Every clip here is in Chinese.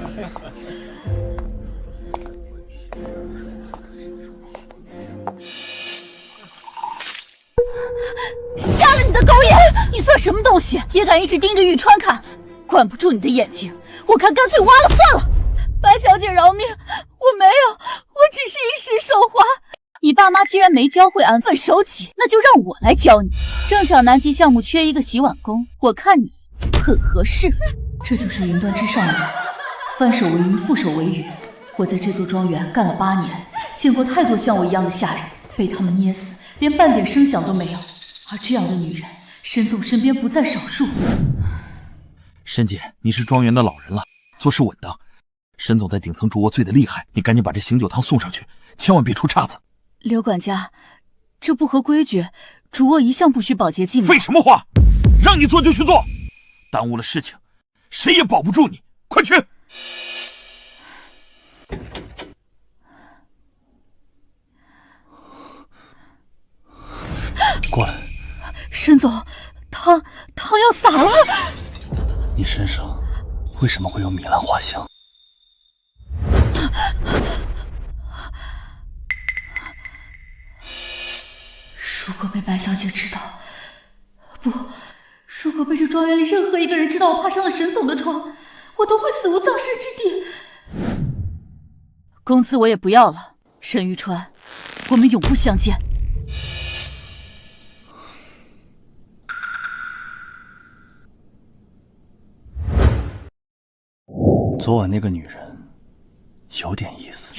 瞎了你的狗眼！你算什么东西，也敢一直盯着玉川看？管不住你的眼睛，我看干脆挖了算了。白小姐饶命，我没有，我只是一时手滑。你爸妈既然没教会安分守己，那就让我来教你。正巧南极项目缺一个洗碗工，我看你很合适。这就是云端之上的人，翻手为云，覆手为雨。我在这座莊園幹了8年，見過太多像我一樣的下人，被他們捏死，連半點聲響都沒有。而這樣的女人，沈總身邊不在少數。沈姐，你是莊園的老人了，做事穩當。沈總在頂層主臥醉得厲害，你趕緊把這醒酒湯送上去，千萬別出岔子。劉管家，這不合規矩，主臥一向不許保潔進門。廢什麼話，讓你做就去做，耽誤了事情，誰也保不住你，快去。滾！沈總，湯要灑了。你身上為什麼會有米蘭花香？如果被白小姐知道，不，如果被這莊園裡任何一個人知道我爬上了沈總的床，我都會死無葬身之地。工資我也不要了，沈玉川，我們永不相見。昨晚那個女人有點意思。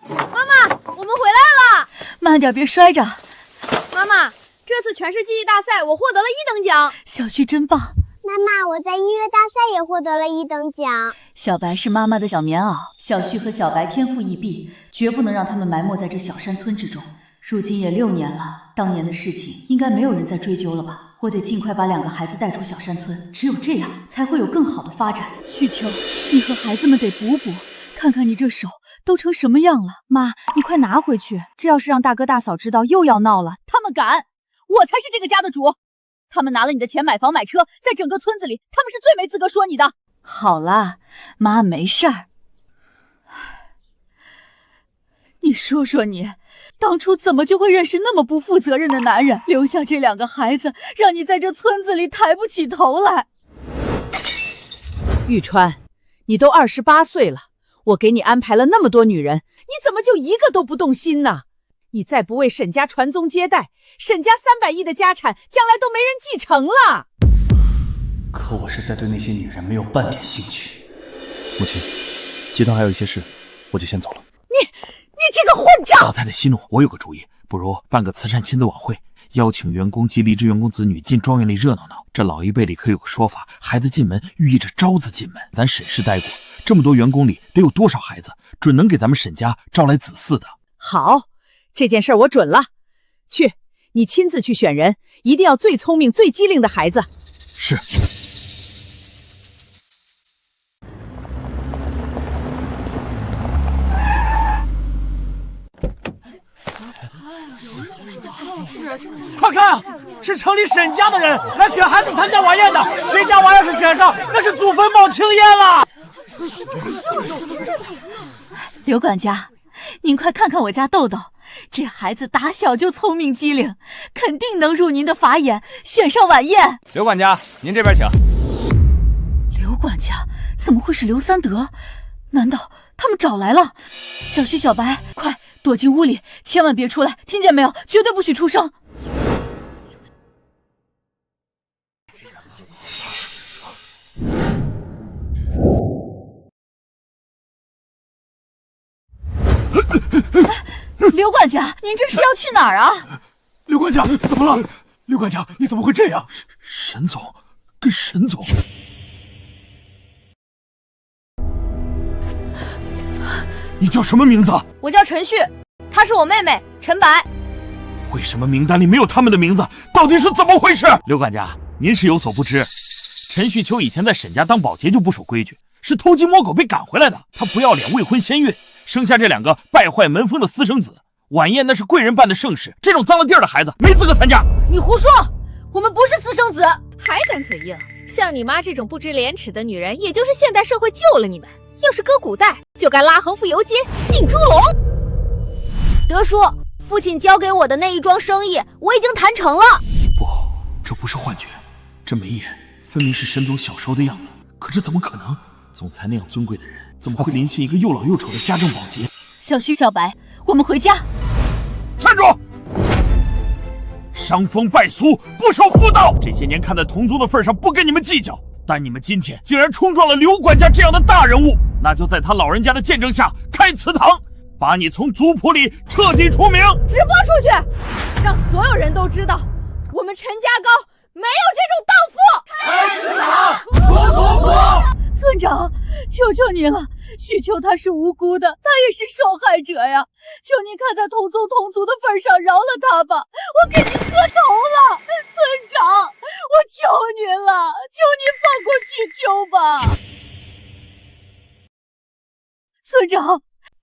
媽媽，我們回來了！慢點，別摔着。媽媽，這次全市技藝大賽我獲得了1等獎。小旭真棒。媽媽，我在音樂大賽也獲得了1等獎。小白是媽媽的小棉襖，小旭和小白天賦異稟，絕不能讓他們埋沒在這小山村之中。如今也6年了，當年的事情應該沒有人再追究了吧？我得盡快把2個孩子帶出小山村，只有這樣才會有更好的發展。旭秋，你和孩子們得補補，看看你這手都成什麼樣了。媽，你快拿回去，這要是讓大哥大嫂知道又要鬧了。他們敢，我才是這個家的主。他們拿了你的錢買房買車，在整個村子裡他們是最沒資格說你的。好了，媽沒事兒。你說說你，當初怎麼就會認識那麼不負責任的男人，留下這2個孩子，讓你在這村子裡抬不起頭來。玉川，你都28歲了，我給你安排了那麼多女人，你怎麼就一個都不動心呢？你再不為沈家傳宗接代，沈家300億的家產將來都沒人繼承了。可我實在對那些女人沒有半點興趣。母親，集團還有一些事，我就先走了。你這個混賬！老太太息怒，我有個主意，不如辦個慈善親子晚會，邀請員工及離職員工子女進莊園裡熱鬧鬧。這老一輩裡可有個說法，孩子進門寓意着招子進門。咱沈氏待過，這麼多員工裡得有多少孩子，準能給咱們沈家招來子嗣的。好，這件事我準了。去，你親自去選人，一定要最聰明、最機靈的孩子。是。快看，是城裡沈家的人來選孩子參加晚宴的，誰家娃要是選上，那是祖墳冒青煙了。劉管家，您快看看我家豆豆，這孩子打小就聰明機靈，肯定能入您的法眼，選上晚宴。劉管家，您這邊請。劉管家，怎麼會是劉三德？難道他們找來了？小旭、小白，快躲進屋裡，千萬別出來，聽見沒有？絕對不許出聲。劉管家，您這是要去哪兒啊？劉管家，怎麼了？劉管家，你怎麼會這樣？沈總跟沈總。你叫什麼名字？我叫陳旭，她是我妹妹陳白。為什麼名單裡沒有他們的名字？到底是怎麼回事？劉管家，您是有所不知，陳旭秋以前在沈家當保潔就不守規矩，是偷雞摸狗被趕回來的。他不要臉未婚先孕，生下這2個敗壞門風的私生子。晚宴那是貴人辦的盛事，這種髒了地兒的孩子沒資格參加。你胡說，我們不是私生子。還敢嘴硬？像你媽這種不知廉恥的女人，也就是現代社會救了你們。要是擱古代，就該拉橫幅游街，进猪笼。德叔，父親交給我的那一桩生意，我已经谈成了。不，这不是幻觉，这眉眼分明是沈总小时候的样子。可这怎么可能？总裁那样尊貴的人，怎麼會臨幸一個又老又醜的家政保潔？小徐、小白，我們回家。站住！傷風敗俗，不守婦道。這些年看在同族的份上，不跟你們計較。但你們今天竟然衝撞了劉管家這樣的大人物，那就在他老人家的見證下開祠堂，把你從族譜裡徹底除名。直播出去，讓所有人都知道，我們陳家高沒有這種蕩婦。開祠堂，除族譜。村長，求求你了，许秋他是無辜的，他也是受害者呀！求你看在同宗同族的份上饒了他吧，我给你磕头了，村長，我求您了，求你放過许秋吧。村長，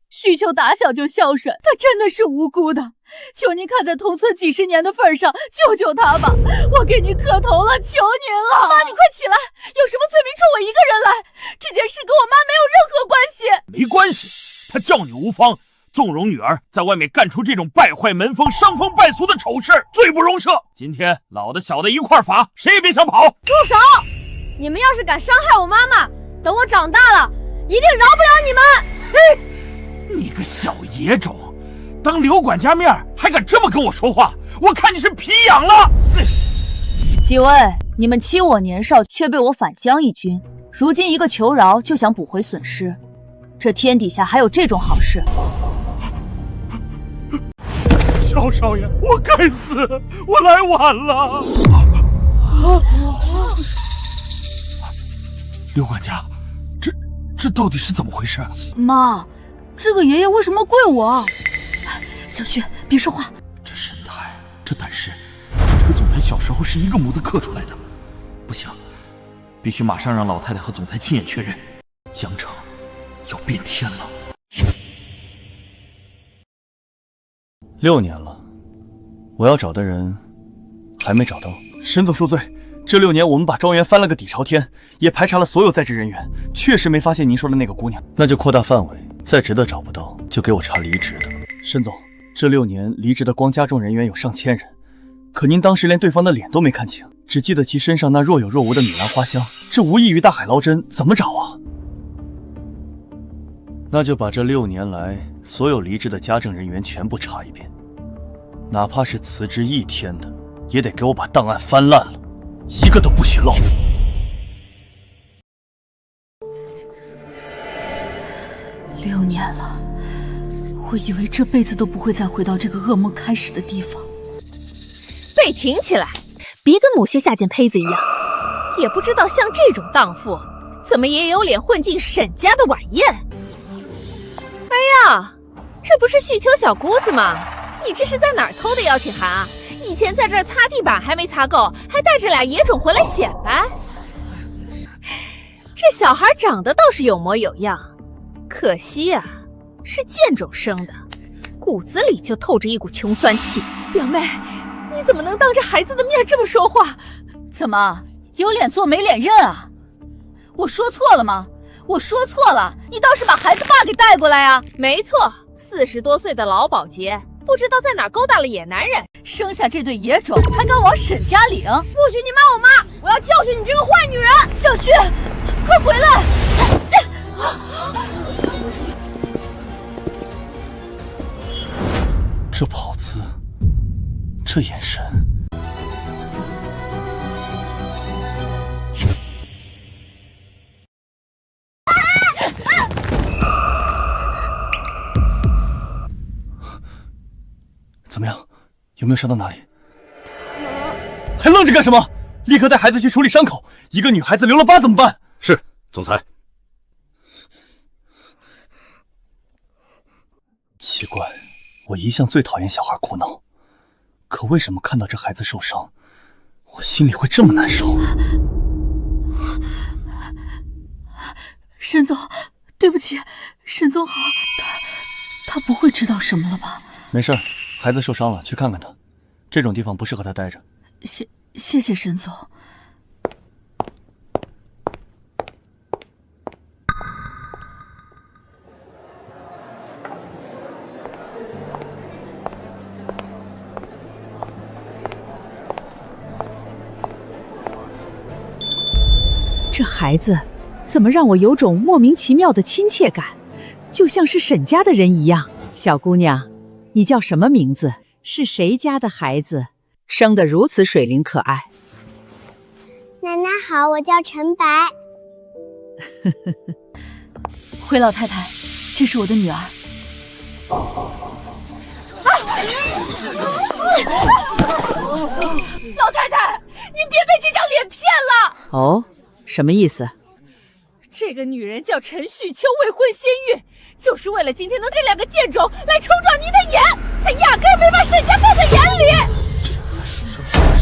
许秋打小就孝順，他真的是無辜的，求您看在同村幾十年的份上，救救他吧！我給你磕頭了，求您了！媽，你快起來！有什麼罪名衝我一個人來？這件事跟我媽沒有任何關係。沒關係，他叫你無方，縱容女兒在外面幹出這種敗壞門風、傷風敗俗的醜事，罪不容赦。今天老的小的一塊罰，誰也別想跑！住手！你們要是敢傷害我媽媽，等我長大了，一定饒不了你們！你個小野種！當劉管家面還敢這麼跟我說話，我看你是皮癢了。幾位，你們欺我年少，卻被我反將一軍，如今一個求饒就想補回損失，這天底下還有這種好事？蕭少爺，我該死，我來晚了。劉管家，這到底是怎麼回事？媽，這個爺爺為什麼跪我？小旭，別說話。這神態，這膽識，跟這個總裁小時候是一個模子刻出來的。不行，必須馬上讓老太太和總裁親眼確認，江城要變天了。6年了，我要找的人還沒找到。沈總恕罪，這6年我們把莊園翻了個底朝天，也排查了所有在職人員，確實沒發現您說的那個姑娘。那就擴大範圍，在職的找不到，就給我查離職的。沈總，這6年離職的光家眾人員有上千人，可您當時連對方的臉都沒看清，只記得其身上那若有若無的米蘭花香，這無異於大海撈針，怎麼找啊？那就把這6年來所有離職的家政人員全部查一遍，哪怕是辭職1天的，也得給我把檔案翻爛了，一個都不許漏。6年了，我以為這輩子都不會再回到這個噩夢開始的地方。背挺起來，別跟某些下賤胚子一樣。也不知道像這種蕩婦，怎麼也有臉混進沈家的晚宴？哎呀，這不是旭秋小姑子嗎？你這是在哪兒偷的邀請函啊？以前在這兒擦地板還沒擦夠，還帶着倆野種回來顯擺。這小孩長得倒是有模有樣，可惜呀，是賤種生的，骨子裡就透着一股窮酸氣。表妹，你怎麼能當着孩子的面這麼說話？怎麼有臉做沒臉認啊？我說錯了嗎？我說錯了，你倒是把孩子爸給帶過來啊！沒錯，40多歲的老保潔，不知道在哪兒勾搭了野男人，生下這對野種，還敢往沈家領！不許你罵我媽！我要教訓你這個壞女人！小旭，快回來！這跑姿，這眼神，怎麼樣？有沒有傷到哪裡？還愣着幹什麼？立刻帶孩子去處理傷口。一個女孩子留了疤怎麼辦？是，總裁。奇怪，我一向最討厭小孩哭鬧，可為什麼看到這孩子受傷，我心裡會這麼難受？沈總，對不起，沈總好，他不會知道什麼了吧？沒事，孩子受傷了，去看看他。這種地方不適合他待着。謝謝沈總，這孩子怎麼讓我有種莫名其妙的親切感，就像是沈家的人一样。小姑娘，你叫什么名字？是誰家的孩子？生得如此水灵可愛。奶奶好，我叫陈白。回老太太，这是我的女儿。老太太，您别被这张脸骗了。哦，什么意思？这个女人叫陈旭秋，未婚先孕，就是为了今天的这2个贱种来冲撞您的眼，她压根没把沈家放在眼里。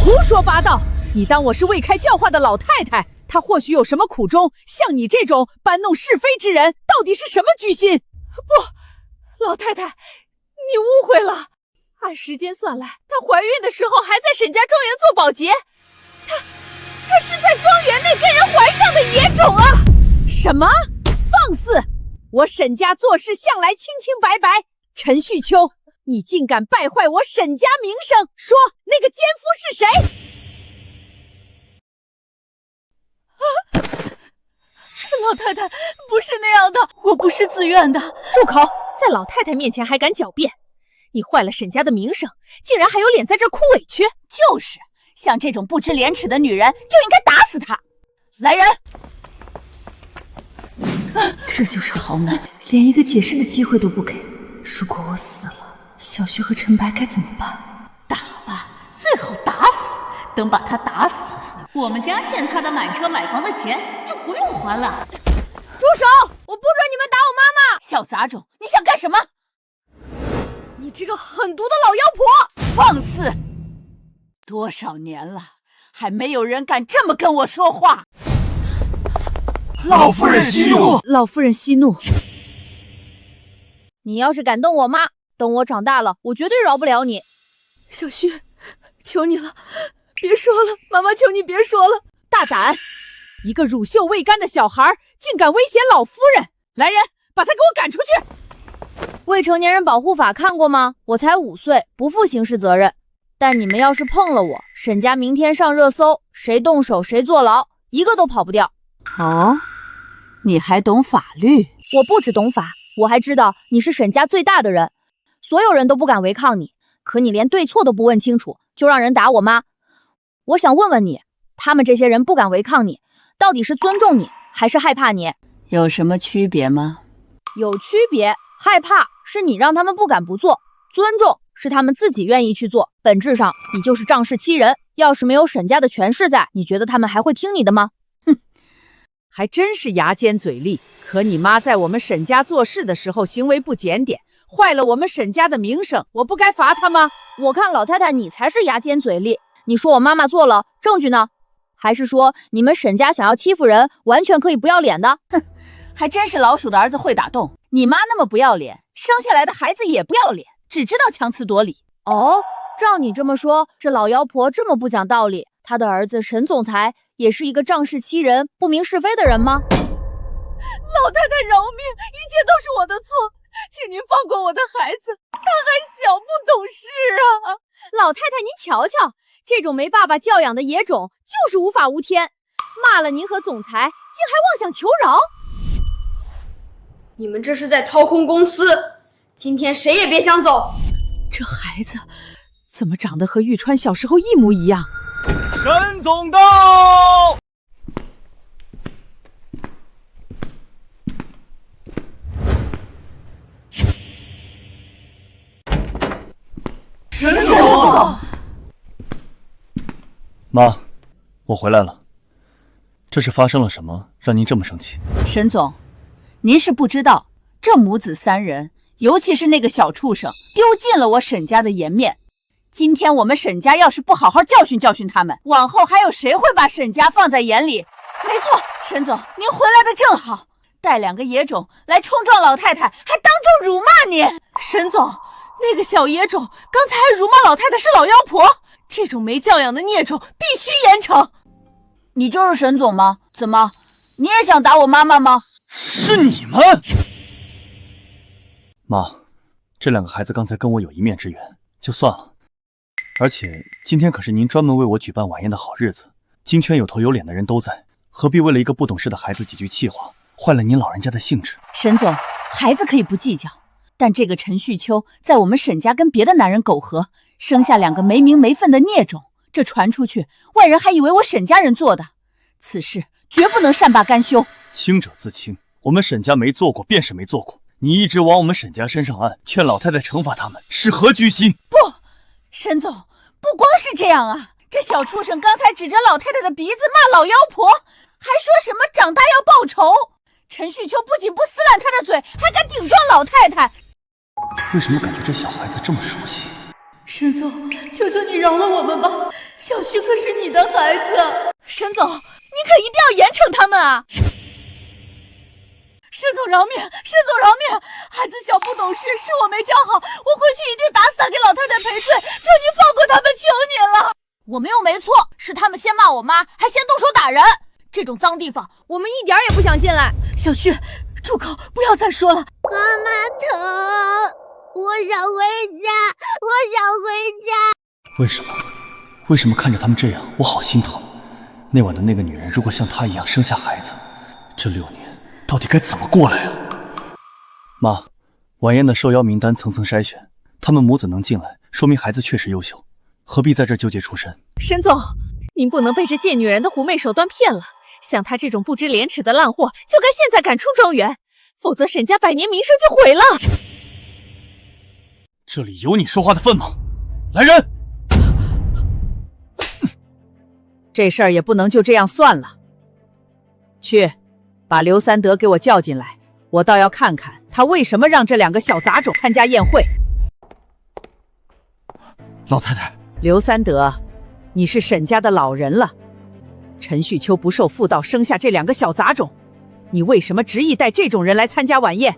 胡说八道！你当我是未开教化的老太太？她或許有什麼苦衷，像你這種搬弄是非之人，到底是什麼居心？不，老太太，你誤會了。按時間算來，她懷孕的時候還在沈家莊園做保潔，她是在莊園內跟人懷上的野種啊！什麼？放肆！我沈家做事向來清清白白。陳旭秋，你竟敢敗壞我沈家名聲！說，那個奸夫是誰？老太太，不是那樣的，我不是自願的。住口！在老太太面前還敢狡辯，你壞了沈家的名聲，竟然還有臉在這哭委屈。就是，像這種不知廉恥的女人，就應該打死她。來人！這就是豪門，連一個解釋的機會都不給。如果我死了，小旭和陳白該怎麼辦？打吧，最後打死。等把他打死，我們家欠他的買車買房的錢就不用還了。住手！我不准你們打我媽媽！小雜種，你想幹什麼？你這個狠毒的老妖婆！放肆！多少年了，還沒有人敢這麼跟我說話。老夫人息怒！老夫人息怒！你要是敢動我媽，等我長大了，我絕對饒不了你。小旭，求你了，別說了，媽媽求你別說了。大膽！一個乳臭未乾的小孩竟敢威脅老夫人！來人，把他給我趕出去！未成年人保護法看過嗎？我才5歲，不負刑事責任。但你們要是碰了我，沈家明天上熱搜，誰動手誰坐牢，一個都跑不掉。哦，你還懂法律？我不只懂法，我還知道你是沈家最大的人，所有人都不敢違抗你。可你連對錯都不問清楚，就讓人打我媽。我想問問你，他們這些人不敢違抗你，到底是尊重你，還是害怕你？有什麼區別嗎？有區別，害怕是你讓他們不敢不做，尊重是他們自己願意去做。本質上，你就是仗勢欺人。要是沒有沈家的權勢在，你覺得他們還會聽你的嗎？哼，還真是牙尖嘴利。可你媽在我們沈家做事的時候行為不檢點，壞了我們沈家的名聲，我不該罰她嗎？我看老太太你才是牙尖嘴利。你說我媽媽做了，證據呢？還是說你們沈家想要欺負人，完全可以不要臉的？哼，還真是老鼠的兒子會打洞。你媽那麼不要臉，生下來的孩子也不要臉，只知道強詞奪理。哦，照你這麼說，這老妖婆這麼不講道理，她的兒子沈總裁也是一個仗勢欺人、不明是非的人嗎？老太太饒命，一切都是我的錯，請您放過我的孩子，他還小不懂事啊。老太太您瞧瞧，這種沒爸爸教養的野種就是無法無天，罵了您和總裁，竟還妄想求饒。你們這是在掏空公司，今天誰也別想走。這孩子怎麼長得和玉川小時候一模一樣？沈總到！沈总！媽，我回來了。這是發生了什麼，讓您這麼生氣？沈總，您是不知道，這母子3人，尤其是那個小畜生，丟盡了我沈家的顏面。今天我們沈家要是不好好教訓教訓他們，往後還有誰會把沈家放在眼裡？沒錯，沈總，您回來的正好，帶2個野種來衝撞老太太，還當眾辱罵您。沈總，那個小野種剛才還辱罵老太太是老妖婆，這種沒教養的孽種必須嚴懲。你就是沈總嗎？怎麼，你也想打我媽媽嗎？是你們！媽，這2個孩子剛才跟我有一面之緣，就算了。而且今天可是您專門為我舉辦晚宴的好日子，京圈有頭有臉的人都在，何必为了一个不懂事的孩子几句气话，坏了您老人家的兴致？沈总，孩子可以不计较，但这个陈旭秋在我们沈家跟別的男人苟合，生下2個沒名沒分的孽種，這傳出去，外人還以為我沈家人做的，此事絕不能善罷甘休。清者自清，我們沈家沒做過便是沒做過，你一直往我們沈家身上按，勸老太太懲罰他們，是何居心？不，沈總，不光是這樣啊，這小畜生剛才指着老太太的鼻子罵老妖婆，還說什麼長大要報仇。陳旭秋不僅不撕爛他的嘴，還敢頂撞老太太。為什麼感覺這小孩子這麼熟悉？沈總，求求你饒了我們吧，小旭可是你的孩子。沈總，你可一定要嚴懲他們啊！沈總饒命，沈總饒命！孩子小不懂事，是我沒教好，我回去一定打死他，給老太太賠罪。求你放過他們，求你了！我沒有沒錯，是他們先罵我媽，還先動手打人。這種髒地方，我們一點也不想進來。小旭，住口！不要再說了。媽媽疼，我想回家，我想回家。為什麼？為什麼看着他們這樣，我好心疼？那晚的那個女人，如果像她一樣生下孩子，這6年到底該怎麼過來啊？媽，晚宴的受邀名單層層篩選，他們母子能進來，說明孩子確實優秀，何必在這兒糾結出身？沈總，您不能被這賤女人的狐媚手段騙了。像她這種不知廉恥的爛貨，就該現在趕出莊園，否則沈家百年名聲就毀了。這裡有你說話的份嗎？來人！這事兒也不能就這樣算了。去，把劉三德給我叫進來，我倒要看看他為什麼讓這2個小雜種參加宴會。老太太，劉三德，你是沈家的老人了。陳旭秋不受婦道生下這2個小雜種，你為什麼執意帶這種人來參加晚宴？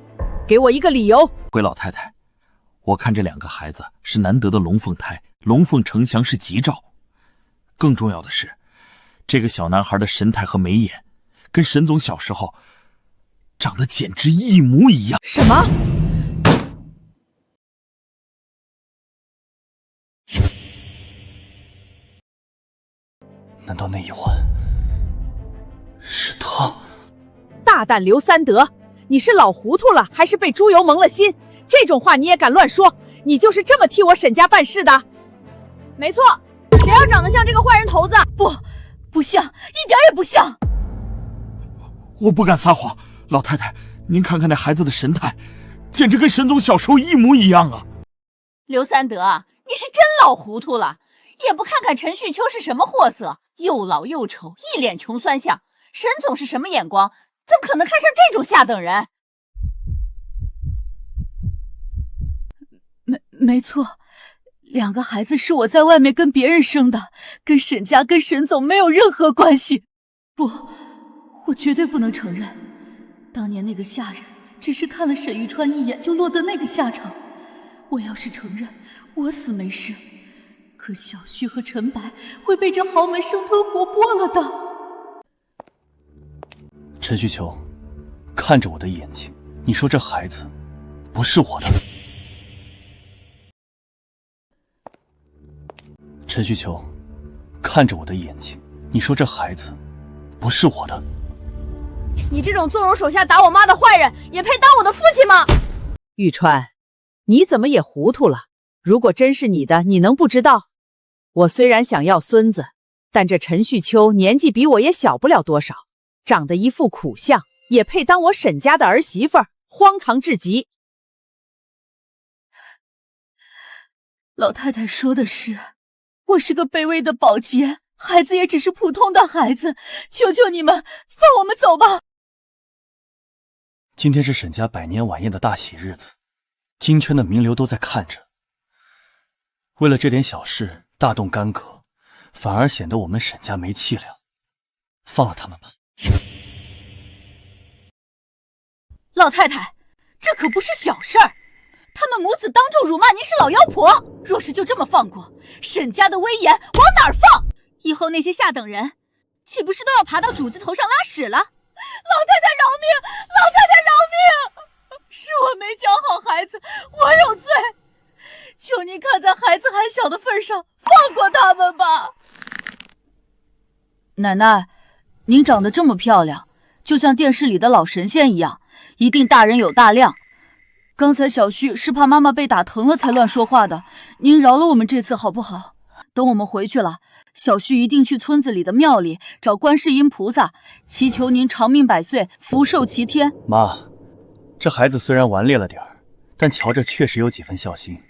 給我一個理由。回老太太，我看這2個孩子是難得的龍鳳胎，龍鳳呈祥是吉兆。更重要的是，這個小男孩的神態和眉眼，跟沈總小時候長得簡直一模一樣。什麼？難道那一晚是他？大膽劉三德，你是老糊塗了，還是被豬油蒙了心？這種話你也敢亂說？你就是這麼替我沈家辦事的？沒錯，誰要長得像這個壞人頭子？不像，一點也不像。我不敢撒謊，老太太，您看看那孩子的神態，簡直跟沈總小時候一模一樣啊！劉三德，你是真老糊塗了，也不看看陳旭秋是什麼貨色，又老又醜，一臉窮酸相。沈總是什麼眼光？怎麼可能看上這種下等人？沒錯，2個孩子是我在外面跟別人生的，跟沈家跟沈總沒有任何關係。不，我絕對不能承認，當年那個下人只是看了沈玉川一眼就落得那個下場。我要是承認，我死沒事，可小旭和陳白會被這豪門生吞活剝了的。陳旭秋，看着我的眼睛，你說這孩子不是我的。陳旭秋，看着我的眼睛，你說這孩子不是我的。你這種縱容手下打我媽的壞人，也配當我的父親嗎？玉川，你怎麼也糊塗了？如果真是你的，你能不知道？我雖然想要孫子，但這陳旭秋年紀比我也小不了多少，長得一副苦相，也配當我沈家的兒媳婦兒，荒唐至極。老太太說的是，我是個卑微的保潔，孩子也只是普通的孩子，求求你們放我們走吧。今天是沈家百年晚宴的大喜日子，京圈的名流都在看着。為了這點小事大動干戈，反而顯得我們沈家沒氣量。放了他們吧。老太太，這可不是小事兒。他們母子當眾辱罵您是老妖婆，若是就這麼放過，沈家的威嚴往哪兒放？以後那些下等人，豈不是都要爬到主子頭上拉屎了？老太太饒命！老太太饒命！是我沒教好孩子，我有罪。求您看在孩子還小的份上，放過他們吧。奶奶，您长得这么漂亮，就像电视里的老神仙一样，一定大人有大量。刚才小旭是怕妈妈被打疼了才乱说话的，您饶了我们这次好不好？等我们回去了，小旭一定去村子里的庙里找观世音菩薩，祈求您长命百岁，福寿齐天。妈，这孩子虽然顽劣了点儿，但瞧着确實有幾分孝心。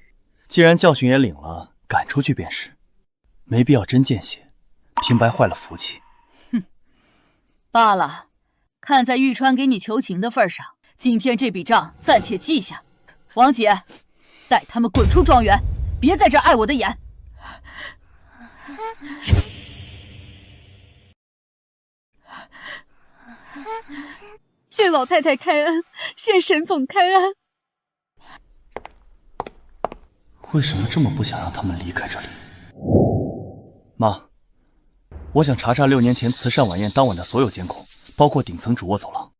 既然教訓也領了，趕出去便是，沒必要真見血，平白壞了福氣。哼，罷了，看在玉川給你求情的份上，今天這筆賬暫且記下。王姐，帶他們滾出莊園，別在這礙我的眼。謝老太太開恩，謝沈總開恩。為什麼這麼不想讓他們離開這裡？媽，我想查查6年前慈善晚宴當晚的所有監控，包括頂層主臥走廊。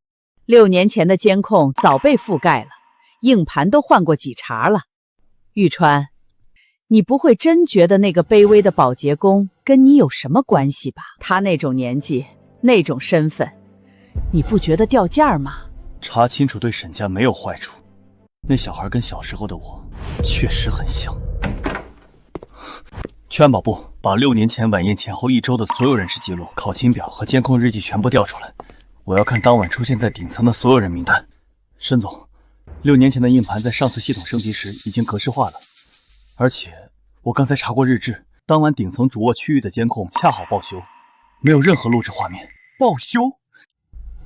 6年前的監控早被覆蓋了，硬盤都換過幾茬了。玉川，你不會真覺得那個卑微的保潔工跟你有什麼關係吧？他那種年紀，那種身份，你不覺得掉價嗎？查清楚對沈家沒有壞處。那小孩跟小時候的我確實很像。去安保部把6年前晚宴前後1周的所有人事記錄、考勤表和監控日記全部調出來。我要看當晚出現在頂層的所有人名單。沈總，6年前的硬盤在上次系統升級時已經格式化了，而且我剛才查過日誌，當晚頂層主臥區域的監控恰好報修，沒有任何錄製畫面。報修？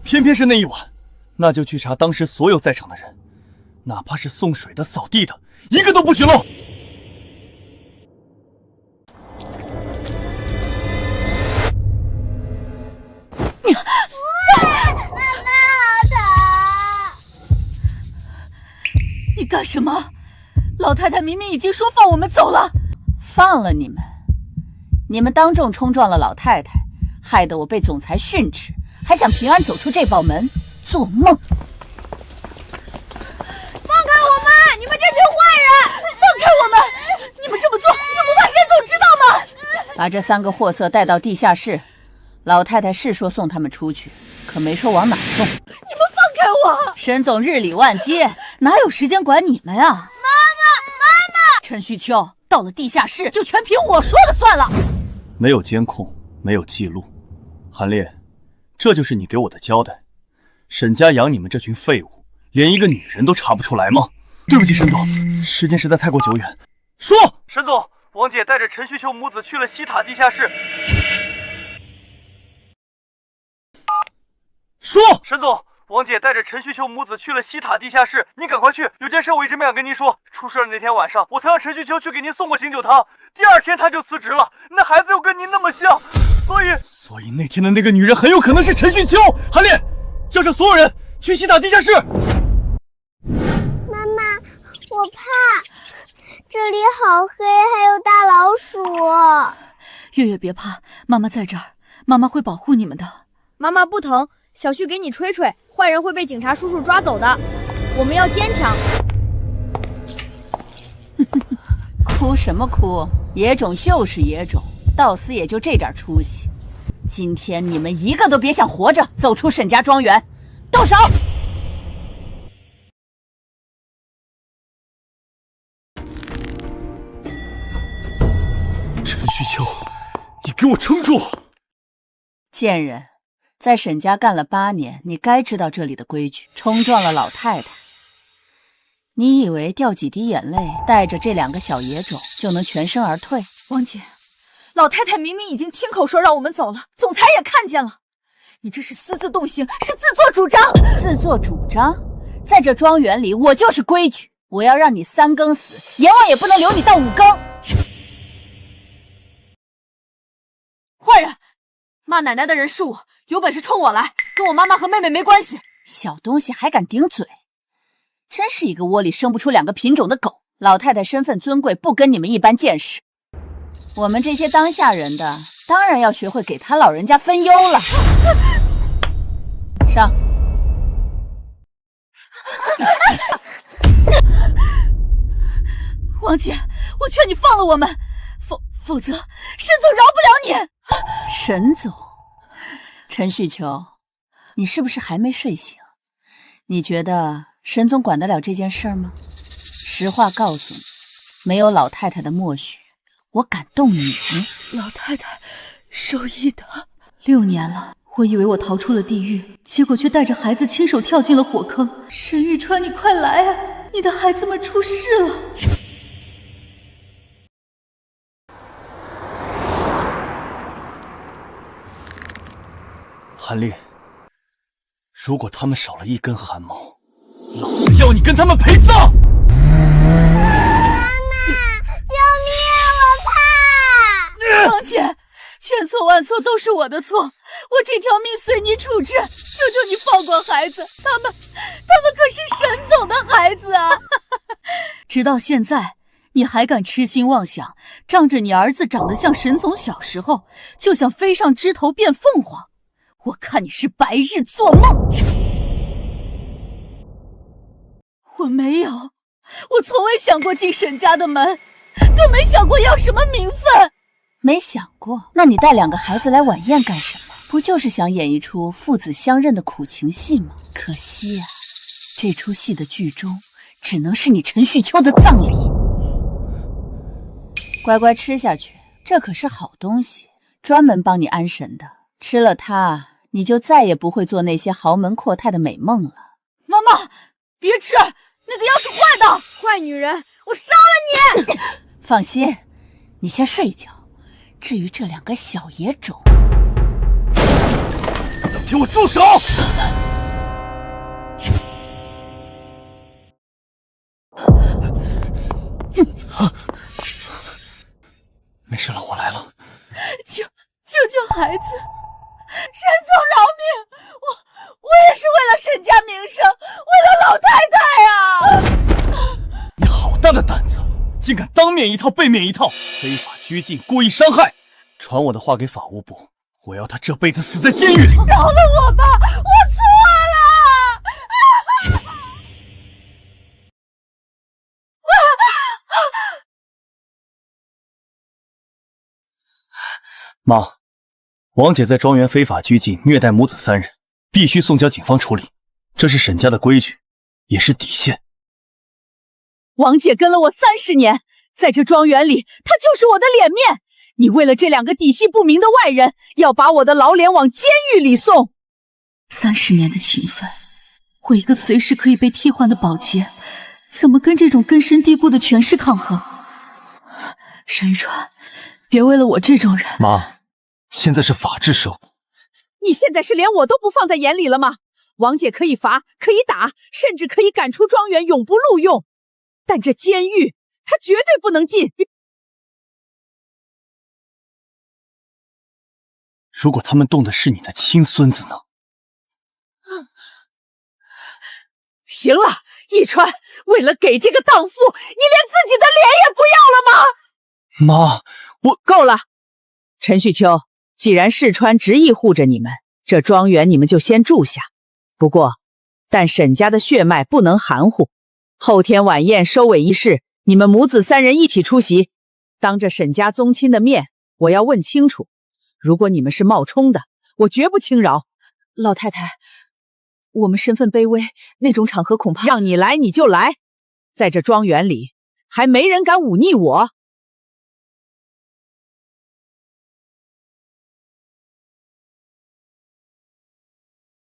偏偏是那一晚，那就去查當時所有在場的人，哪怕是送水的、掃地的，一個都不許漏。你幹什麼？老太太明明已經說放我們走了。放了你們？你們當眾衝撞了老太太，害得我被總裁訓斥，還想平安走出這道門？做夢！放開我們！你們這群壞人！放開我們！你們這麼做就不怕沈總知道嗎？把這3個貨色帶到地下室。老太太是說送他們出去，可沒說往哪送。你們放開我！沈總日理萬機，哪有時間管你們啊？媽媽！陳旭秋，到了地下室就全憑我說了算了。沒有監控，沒有記錄。韓烈，這就是你給我的交代。沈家養你們這群廢物，連一個女人都查不出來嗎？對不起，沈總，時間實在太過久遠。說，沈總，王姐帶着陳旭秋母子去了西塔地下室。說，沈總，王姐帶着陳旭秋母子去了西塔地下室，您趕快去，有件事我一直沒想跟您說。出事的那天晚上，我曾讓陳旭秋去給您送過醒酒湯，第2天他就辭職了，那孩子又跟您那麼像，所以那天的那個女人很有可能是陳旭秋。韓烈，叫上所有人去西塔地下室。媽媽，我怕，這裡好黑，還有大老鼠。月月別怕，媽媽在這兒，媽媽會保護你們的。媽媽不疼，小旭給你吹吹，壞人會被警察叔叔抓走的。我們要堅強。哭什麼哭？野種就是野種，到死也就這點出息。今天你們一個都別想活着走出沈家莊園，動手！陳旭秋，你給我撐住！賤人，在沈家幹了8年，你該知道這裡的規矩。衝撞了老太太，你以為掉幾滴眼淚，帶着這2個小野種就能全身而退？王姐，老太太明明已經親口說讓我們走了，總裁也看見了，你這是私自動刑，是自作主張。自作主張？在這莊園裡，我就是規矩，我要讓你3更死，閻王也不能留你到5更。壞人！罵奶奶的人是我，有本事衝我來，跟我媽媽和妹妹沒關係。小東西還敢頂嘴，真是一個窩裡生不出2個品種的狗。老太太身份尊貴，不跟你們一般見識。我們這些當下人的，當然要學會給他老人家分憂了。上。王姐，我勸你放了我們，否則沈總饒不了你。沈總，陈旭秋，你是不是还没睡醒？你觉得沈总管得了这件事吗？实话告诉你，没有老太太的默许，我敢动你？老太太受益的6年了，我以为我逃出了地狱，结果却带着孩子亲手跳进了火坑。沈玉川，你快来啊！你的孩子们出事了。韩丽，如果他们少了一根汗毛，老子要你跟他们陪葬！王姐，千错万错都是我的错，我这条命随你处置，求求你放过孩子，他们可是沈总的孩子啊！直到现在，你还敢痴心妄想，仗着你兒子長得像沈總小時候，就想飛上枝頭變鳳凰，我看你是白日做夢。我沒有，我從未想過進沈家的門，更沒想過要什麼名分。沒想過？那你帶2個孩子來晚宴幹什麼？不就是想演一出父子相認的苦情戲嗎？可惜啊，這出戲的劇終只能是你陳旭秋的葬禮。乖乖吃下去，這可是好東西，專門幫你安神的。吃了它，你就再也不會做那些豪門闊太的美夢了。媽媽，別吃，那個藥是壞的。壞女人，我殺了你！放心，你先睡一覺。至於這2個小野種，給我住手！沒事了，我來了。救孩子！沈總饒命！我也是為了沈家名聲，為了老太太啊！你好大的膽子，竟敢當面一套背面一套，非法拘禁，故意傷害！傳我的話給法務部，我要他這輩子死在監獄裡！饒了我吧，我錯了！媽，王姐在莊園非法拘禁、虐待母子3人，必須送交警方處理，這是沈家的規矩，也是底線。王姐跟了我30年，在這莊園裡，她就是我的臉面。你為了這2個底細不明的外人，要把我的老臉往監獄裡送。30年的情分，我一個隨時可以被替換的保潔，怎麼跟這種根深蒂固的權勢抗衡？沈玉川，別為了我這種人。媽，現在是法治社會。你現在是連我都不放在眼裡了嗎？王姐可以罰，可以打，甚至可以趕出莊園，永不錄用。但這監獄，她絕對不能進。如果他們動的是你的親孫子呢？行了，一川，為了給這個蕩婦，你連自己的臉也不要了嗎？媽，我夠了。陳旭秋，既然世川執意護着你們，這莊園你們就先住下。不過，但沈家的血脈不能含糊。後天晚宴收尾儀式，你們母子3人一起出席。當着沈家宗親的面，我要問清楚。如果你們是冒充的，我絕不輕饒。老太太，我們身份卑微，那種場合恐怕……讓你來你就來，在這莊園裡，還沒人敢忤逆我。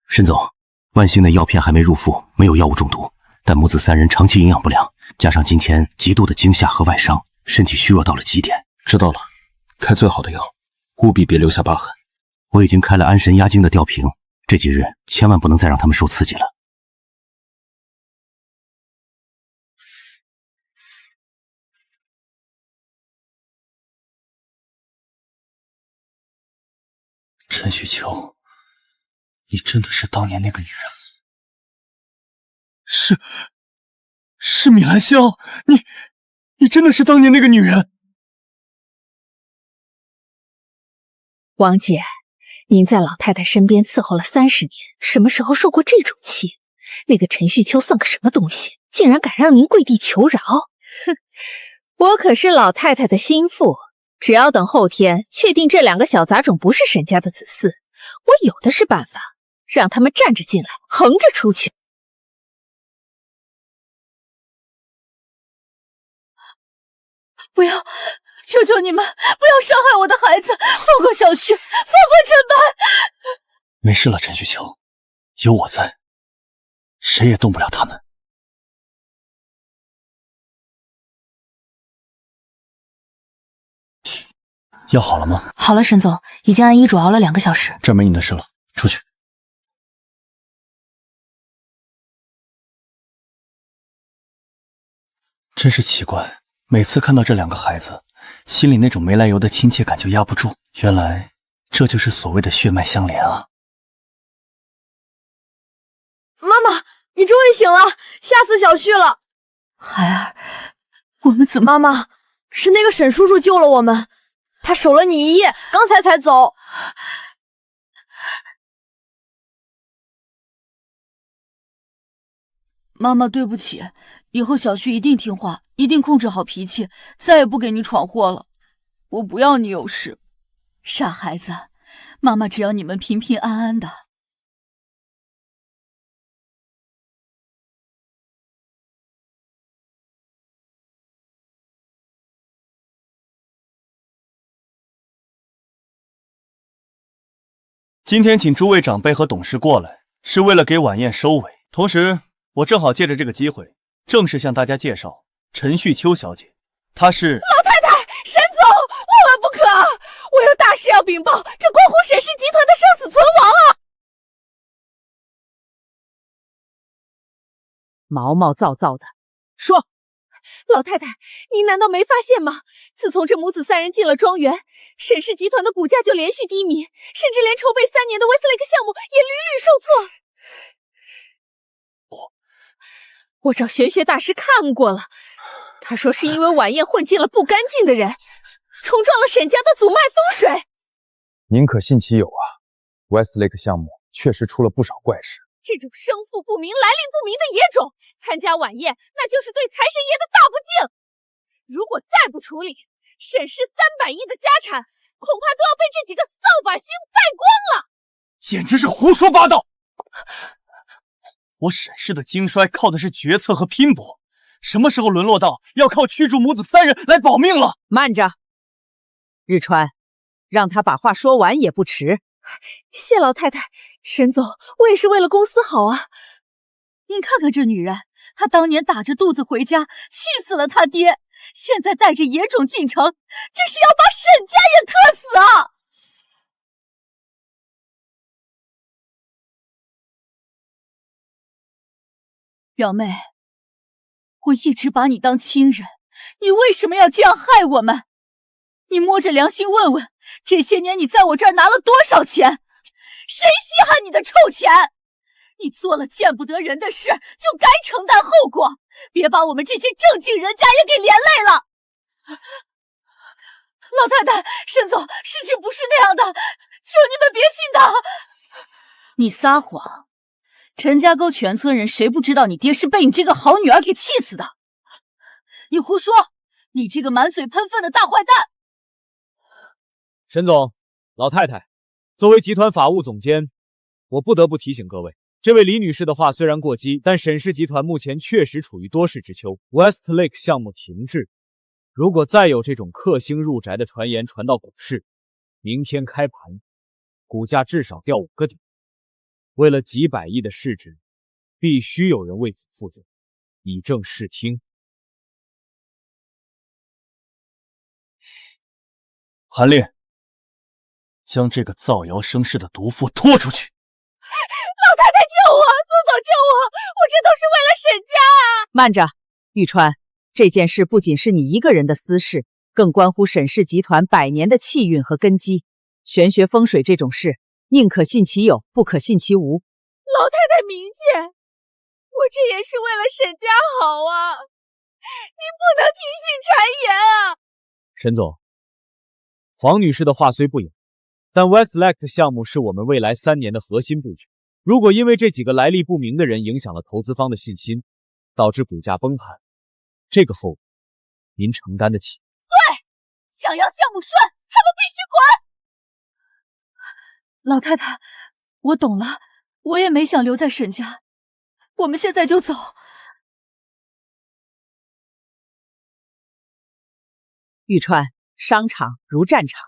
沈總，萬幸的藥片還沒入腹，沒有藥物中毒，但母子3人長期營養不良，加上今天極度的驚嚇和外傷，身體虛弱到了極點。知道了，開最好的藥，務必別留下疤痕。我已經開了安神壓驚的吊瓶，這幾日千萬不能再讓他們受刺激了。陳旭秋，你真的是當年那個女人？是米蘭香，你真的是當年那個女人？王姐，您在老太太身邊伺候了30年，什麼時候受過這種氣？那個陳旭秋算個什麼東西，竟然敢讓您跪地求饒？哼，我可是老太太的心腹，只要等後天確定這2個小雜種不是沈家的子嗣，我有的是办法，让他们站着进来，横着出去。不要，求求你们不要伤害我的孩子，放过小旭，放过陈白。没事了，陈旭秋，有我在，谁也动不了他们。药好了吗？好了，沈总，已经按医嘱熬了2个小时。这没你的事了，出去。真是奇怪，每次看到这2个孩子，心里那种没来由的亲切感就压不住。原来这就是所謂的血脈相连啊！媽媽，你終於醒了，嚇死小旭了。孩兒，我們怎麼……媽媽，是那個沈叔叔救了我們，他守了你1夜，剛才走。媽媽，對不起，以後小旭一定聽話，一定控制好脾氣，再也不給你闖禍了。我不要你有事。傻孩子，媽媽只要你們平平安安的。今天請諸位長輩和董事過來，是為了給晚宴收尾。同時，我正好借着這個機會，正式向大家介紹陳旭秋小姐。她是老太太，沈總，萬萬不可啊！我有大事要稟報，這關乎沈氏集團的生死存亡啊！毛毛躁躁的說：“老太太，您難道沒發現嗎？自從這母子3人進了莊園，沈氏集團的股價就連續低迷，甚至連籌備3年的 Westlake 項目也屢屢受挫。我找玄學大師看過了，他說是因為晚宴混進了不乾淨的人，衝撞了沈家的祖脈風水。寧可信其有啊 ，Westlake 項目確實出了不少怪事。這種生父不明、來歷不明的野種，參加晚宴，那就是對財神爺的大不敬。如果再不處理，沈氏300億的家產，恐怕都要被這幾個掃把星敗光了。簡直是胡說八道！我沈氏的經衰靠的是決策和拼搏，什麼時候淪落到要靠驅逐母子3人來保命了？慢着，日川，讓他把話說完也不遲。謝老太太，沈總，我也是為了公司好啊。您看看這女人，她當年打着肚子回家，氣死了她爹，現在帶着野種進城，這是要把沈家也克死啊！表妹，我一直把你當親人，你為什麼要這樣害我們？你摸着良心問問，這些年你在我這兒拿了多少錢？誰稀罕你的臭錢？你做了見不得人的事，就該承擔後果，別把我們這些正經人家也給連累了。老太太，沈總，事情不是那樣的，求你們別信他。你撒謊！陳家溝全村人誰不知道你爹是被你這個好女兒給氣死的？你胡說！你這個滿嘴噴糞的大壞蛋！沈總，老太太，作為集團法務總監，我不得不提醒各位，這位李女士的話雖然過激，但沈氏集團目前確實處於多事之秋 ，Westlake 項目停滯。如果再有這種克星入宅的傳言傳到股市，明天開盤，股價至少掉5個點。為了幾百億的市值，必須有人為此負責，以正視聽。韓烈，將這個造謠生事的毒婦拖出去！老太太救我，蘇總救我，我這都是為了沈家啊！慢着，玉川，這件事不僅是你一個人的私事，更關乎沈氏集團100年的氣運和根基。玄學風水這種事，寧可信其有，不可信其無。老太太明鑑，我這也是為了沈家好啊！你不能聽信讒言啊！沈總，黃女士的話雖不遠，但 Westlake 項目是我們未來3年的核心布局。如果因為這幾個來歷不明的人影響了投資方的信心，導致股價崩盤，這個後果您承擔得起？對，想要項目順，他們必須滾！老太太，我懂了，我也没想留在沈家，我们现在就走。玉川，商场如战场，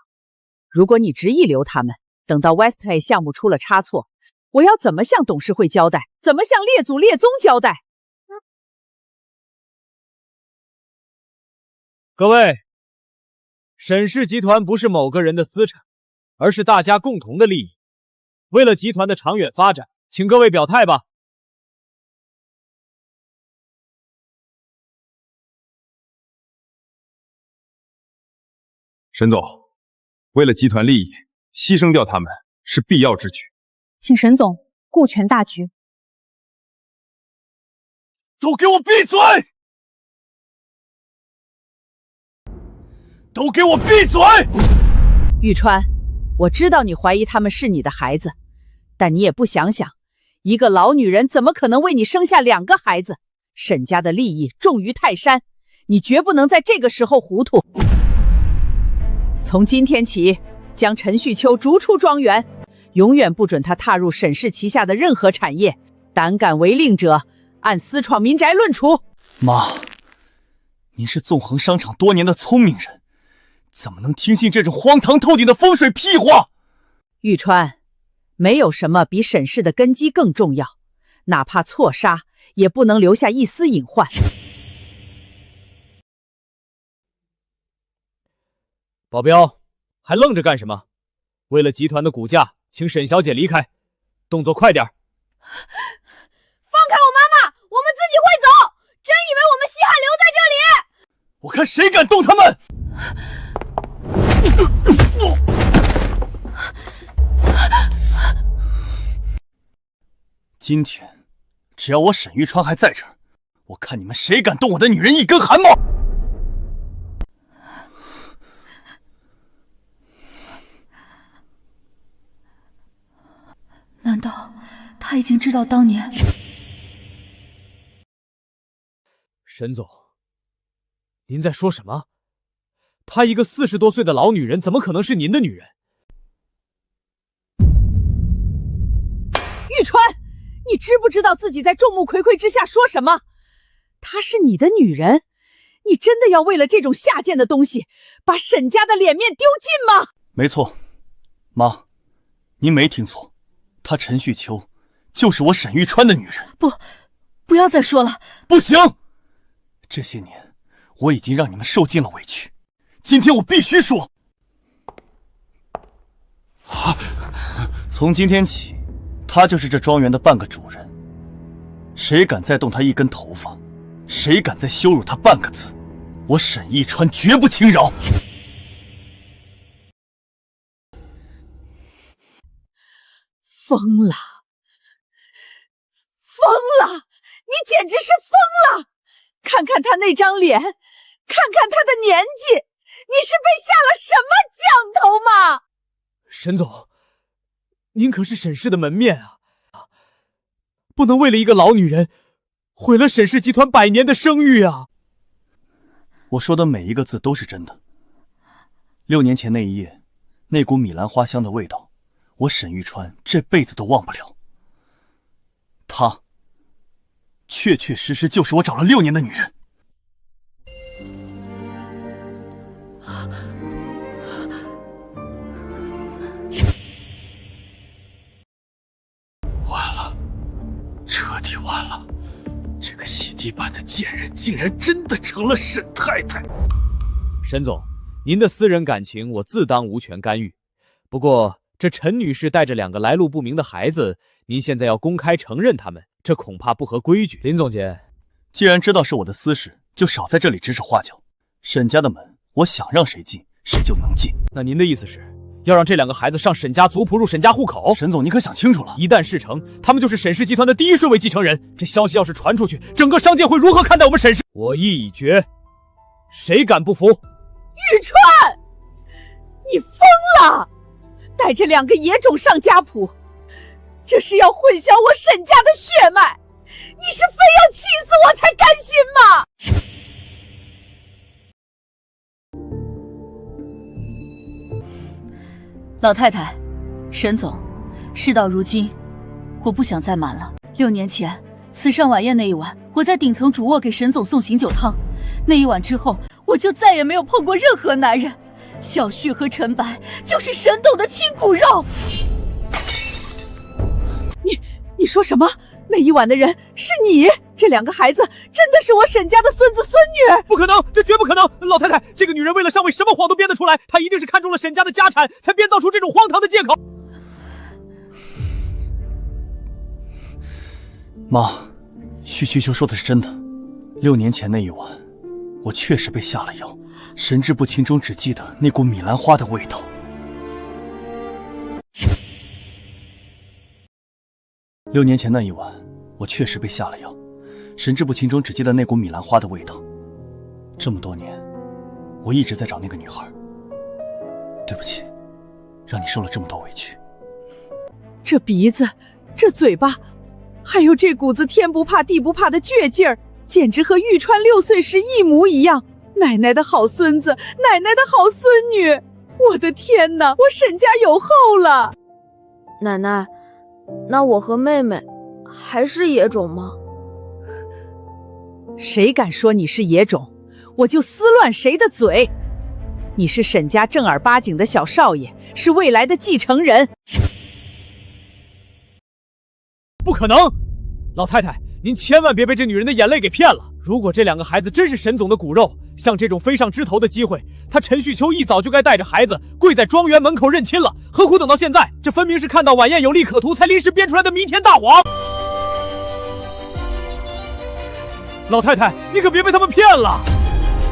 如果你执意留他们，等到 Westlake 项目出了差错，我要怎么向董事会交代？怎么向列祖列宗交代？各位，沈氏集团不是某个人的私产，而是大家共同的利益。为了集团的长遠發展，請各位表態吧。沈總，為了集團利益，犧牲掉他們是必要之舉。請沈總顧全大局。都給我閉嘴！都給我閉嘴！玉川，我知道你懷疑他們是你的孩子，但你也不想想，一個老女人怎麼可能為你生下2個孩子？沈家的利益重於泰山，你絕不能在這個時候糊塗。從今天起，將陳旭秋逐出莊園，永遠不准他踏入沈氏旗下的任何產業，膽敢違令者，按私闖民宅論處。媽，您是縱橫商場多年的聰明人，怎麼能聽信這種荒唐透頂的風水屁話？玉川，沒有什麼比沈氏的根基更重要，哪怕錯殺，也不能留下一絲隱患。保鏢，還愣着幹什麼？為了集團的股價，請沈小姐離開，動作快點。放開我媽媽，我們自己會走。真以為我們稀罕留在這裡？我看誰敢動他們！今天，只要我沈玉川還在這兒，我看你們誰敢動我的女人一根汗毛！難道他已經知道當年？沈總，您在說什麼？她一個40多歲的老女人，怎麼可能是您的女人？玉川，你知不知道自己在眾目睽睽之下說什麼？她是你的女人，你真的要為了這種下賤的東西，把沈家的臉面丟盡嗎？沒錯，媽，您沒聽錯。她陳旭秋就是我沈玉川的女人。不要再說了。不行，這些年我已經讓你們受盡了委屈，今天我必須說，從今天起，她就是這莊園的半個主人。誰敢再動她一根頭髮，誰敢再羞辱她半個字，我沈玉川絕不輕饒。瘋了，瘋了！你簡直是瘋了！看看他那張臉，看看他的年紀，你是被下了什麼降頭嗎？沈總，您可是沈氏的門面啊，不能為了一個老女人，毀了沈氏集團100年的聲譽啊！我說的每一個字都是真的。6年前那一夜，那股米蘭花香的味道，我沈玉川這輩子都忘不了。她確確實實就是我找了6年的女人。完了，徹底完了，這個洗地板的賤人竟然真的成了沈太太。沈總，您的私人感情我自當無權干預，不過這陳女士帶着2個來路不明的孩子，您現在要公開承認他們，這恐怕不合規矩。林總監，既然知道是我的私事，就少在這裡指手畫腳。沈家的門，我想讓誰進，誰就能進。那您的意思是，要讓這2個孩子上沈家族譜入沈家戶口？沈總，你可想清楚了，一旦事成，他們就是沈氏集團的第1順位繼承人。這消息要是傳出去，整個商界會如何看待我們沈氏？我意已決，誰敢不服？玉川，你瘋了！帶着2個野種上家譜，這是要混淆我沈家的血脈，你是非要氣死我才甘心嗎？老太太，沈總，事到如今，我不想再瞒了。6年前慈善晚宴那一晚，我在顶层主卧给沈总送醒酒汤。那一晚之后，我就再也没有碰过任何男人。小旭和陈白就是沈董的亲骨肉。你说什么？那一晚的人是你？这2个孩子真的是我沈家的孙子孙女？不可能，这绝不可能！老太太，这个女人为了上位，什么谎都编得出来，她一定是看中了沈家的家产，才编造出这种荒唐的借口。妈，徐秋秋说的是真的。6年前那一晚，我確實被下了藥，神志不清中只記得那股米蘭花的味道。6年前那一晚，我確實被下了藥，神志不清中只記得那股米蘭花的味道。這麼多年，我一直在找那個女孩。對不起，讓你受了這麼多委屈。這鼻子，這嘴巴，還有這股子天不怕地不怕的倔勁兒，簡直和玉川6歲時一模一樣。奶奶的好孫子，奶奶的好孫女，我的天哪，我沈家有後了。奶奶，那我和妹妹還是野種嗎？誰敢說你是野種，我就撕亂誰的嘴。你是沈家正兒八經的小少爺，是未來的繼承人。不可能！老太太，您千萬別被這女人的眼淚給騙了。如果這2個孩子真是沈總的骨肉，像這種飛上枝頭的機會，他陳旭秋一早就該帶着孩子跪在莊園門口認親了，何苦等到現在？這分明是看到晚宴有利可圖，才臨時編出來的彌天大謊。老太太，你可別被他們騙了。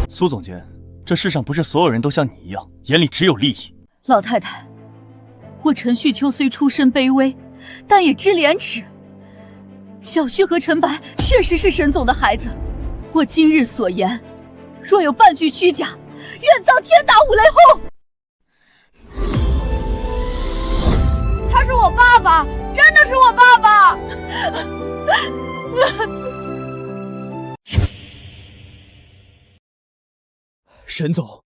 蘇總監，這世上不是所有人都像你一樣，眼裡只有利益。老太太，我陳旭秋雖出身卑微，但也知廉恥。小旭和陳白確實是沈總的孩子，我今日所言，若有半句虛假，願遭天打五雷轟。他是我爸爸，真的是我爸爸。沈總，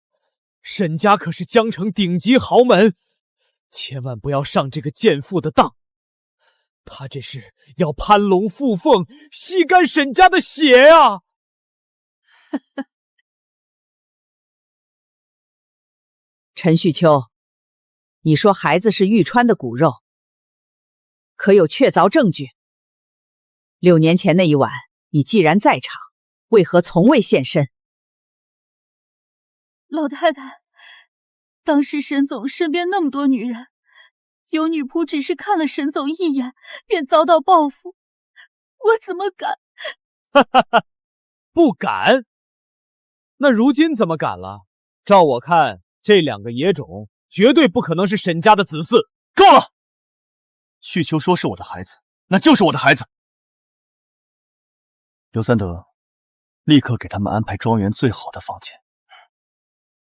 沈家可是江城頂級豪門，千萬不要上這個賤婦的當。他這是要攀龍附鳳，吸乾沈家的血啊！陳旭秋，你說孩子是玉川的骨肉，可有確鑿證據？6年前那一晚，你既然在場，為何從未現身？老太太，當時沈總身邊那麼多女人，有女僕只是看了沈總一眼，便遭到報復，我怎麼敢？不敢？那如今怎麼敢了？照我看，這2個野種絕對不可能是沈家的子嗣。夠了！旭秋說是我的孩子，那就是我的孩子。劉三德，立刻給他們安排莊園最好的房間。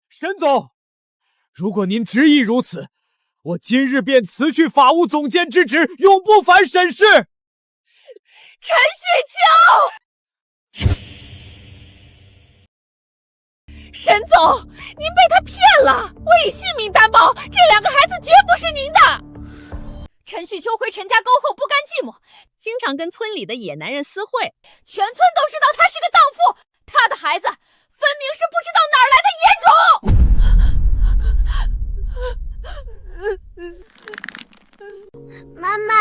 沈總，如果您執意如此，我今日便辭去法務總監之職，永不返沈氏。陳旭秋，沈總，您被他騙了，我以性命擔保，這2個孩子絕不是您的。陳旭秋回陳家溝後不甘寂寞，經常跟村裡的野男人私會，全村都知道他是個蕩婦，他的孩子分明是不知道哪兒來的野種。媽媽，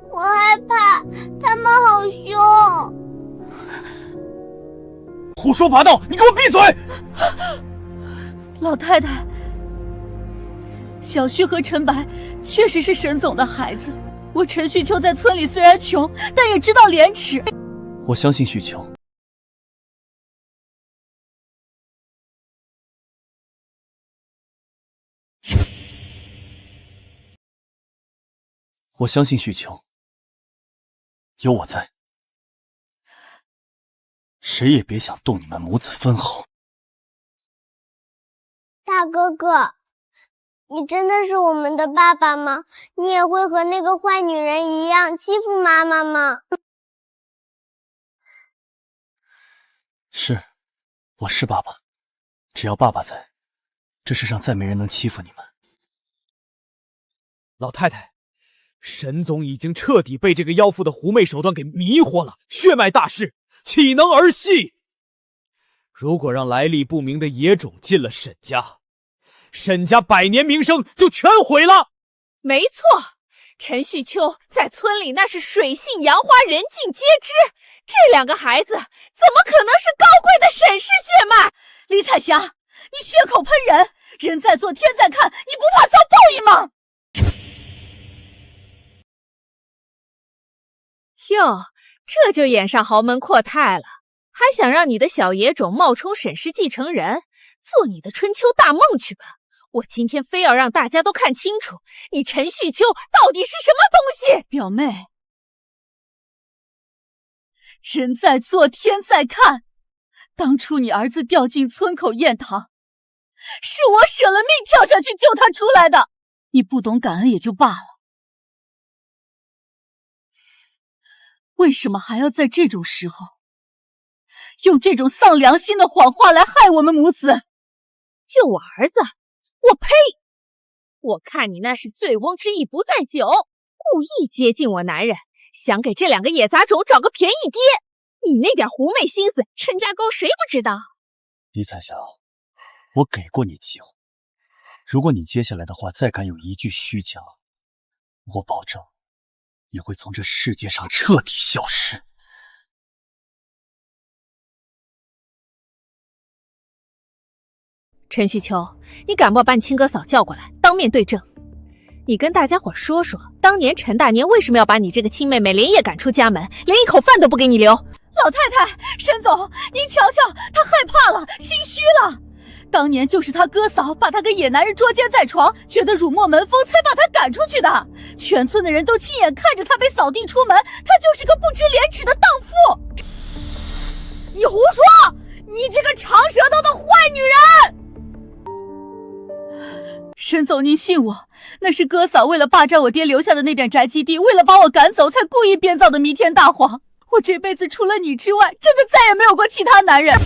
我害怕，他們好兇。胡說八道，你給我閉嘴！老太太，小旭和陳白確實是沈總的孩子。我陳旭秋在村裡雖然窮，但也知道廉恥。我相信旭秋。我相信旭秋，有我在，誰也別想動你們母子分毫。大哥哥，你真的是我們的爸爸嗎？你也會和那個壞女人一樣欺負媽媽嗎？是，我是爸爸。只要爸爸在，這世上再沒人能欺負你們。老太太，沈總已经徹底被这個妖婦的狐媚手段給迷惑了，血脈大勢，豈能兒戲？如果讓來歷不明的野種進了沈家，沈家百年名聲就全毀了。沒錯，陳旭秋在村裡那是水性楊花，人盡皆知。這兩個孩子怎麼可能是高貴的沈氏血脈？李彩霞，你血口噴人，人在做天在看，你不怕遭報應嗎？喲，這就演上豪門闊太了，還想讓你的小野種冒充沈氏繼承人，做你的春秋大夢去吧！我今天非要讓大家都看清楚，你陳旭秋到底是什麼東西！表妹，人在做天在看，當初你兒子掉進村口堰塘，是我捨了命跳下去救他出來的，你不懂感恩也就罷了，為什麼還要在這種時候用這種喪良心的謊話來害我們母子？救我兒子？我呸！我看你那是醉翁之意不在酒，故意接近我男人，想給這兩個野雜種找個便宜爹。你那點狐媚心思，陳家溝誰不知道？李彩霞，我給過你機會，如果你接下來的話再敢有一句虛假，我保證你會從這世界上徹底消失。陳旭秋，你敢不把你親哥嫂叫過來，當面對證？你跟大家伙說說，當年陳大年為什麼要把你這個親妹妹連夜趕出家門，連一口飯都不給你留？老太太，沈總，您瞧瞧，她害怕了，心虛了。當年就是他哥嫂把他跟野男人捉奸在床，覺得辱沒門風，才把他趕出去的。全村的人都親眼看着他被掃地出門，他就是個不知廉恥的蕩婦。你胡說！你這個長舌頭的壞女人！沈總，您信我，那是哥嫂為了霸占我爹留下的那點宅基地，為了把我趕走，才故意編造的彌天大謊。我這輩子除了你之外，真的再也沒有過其他男人。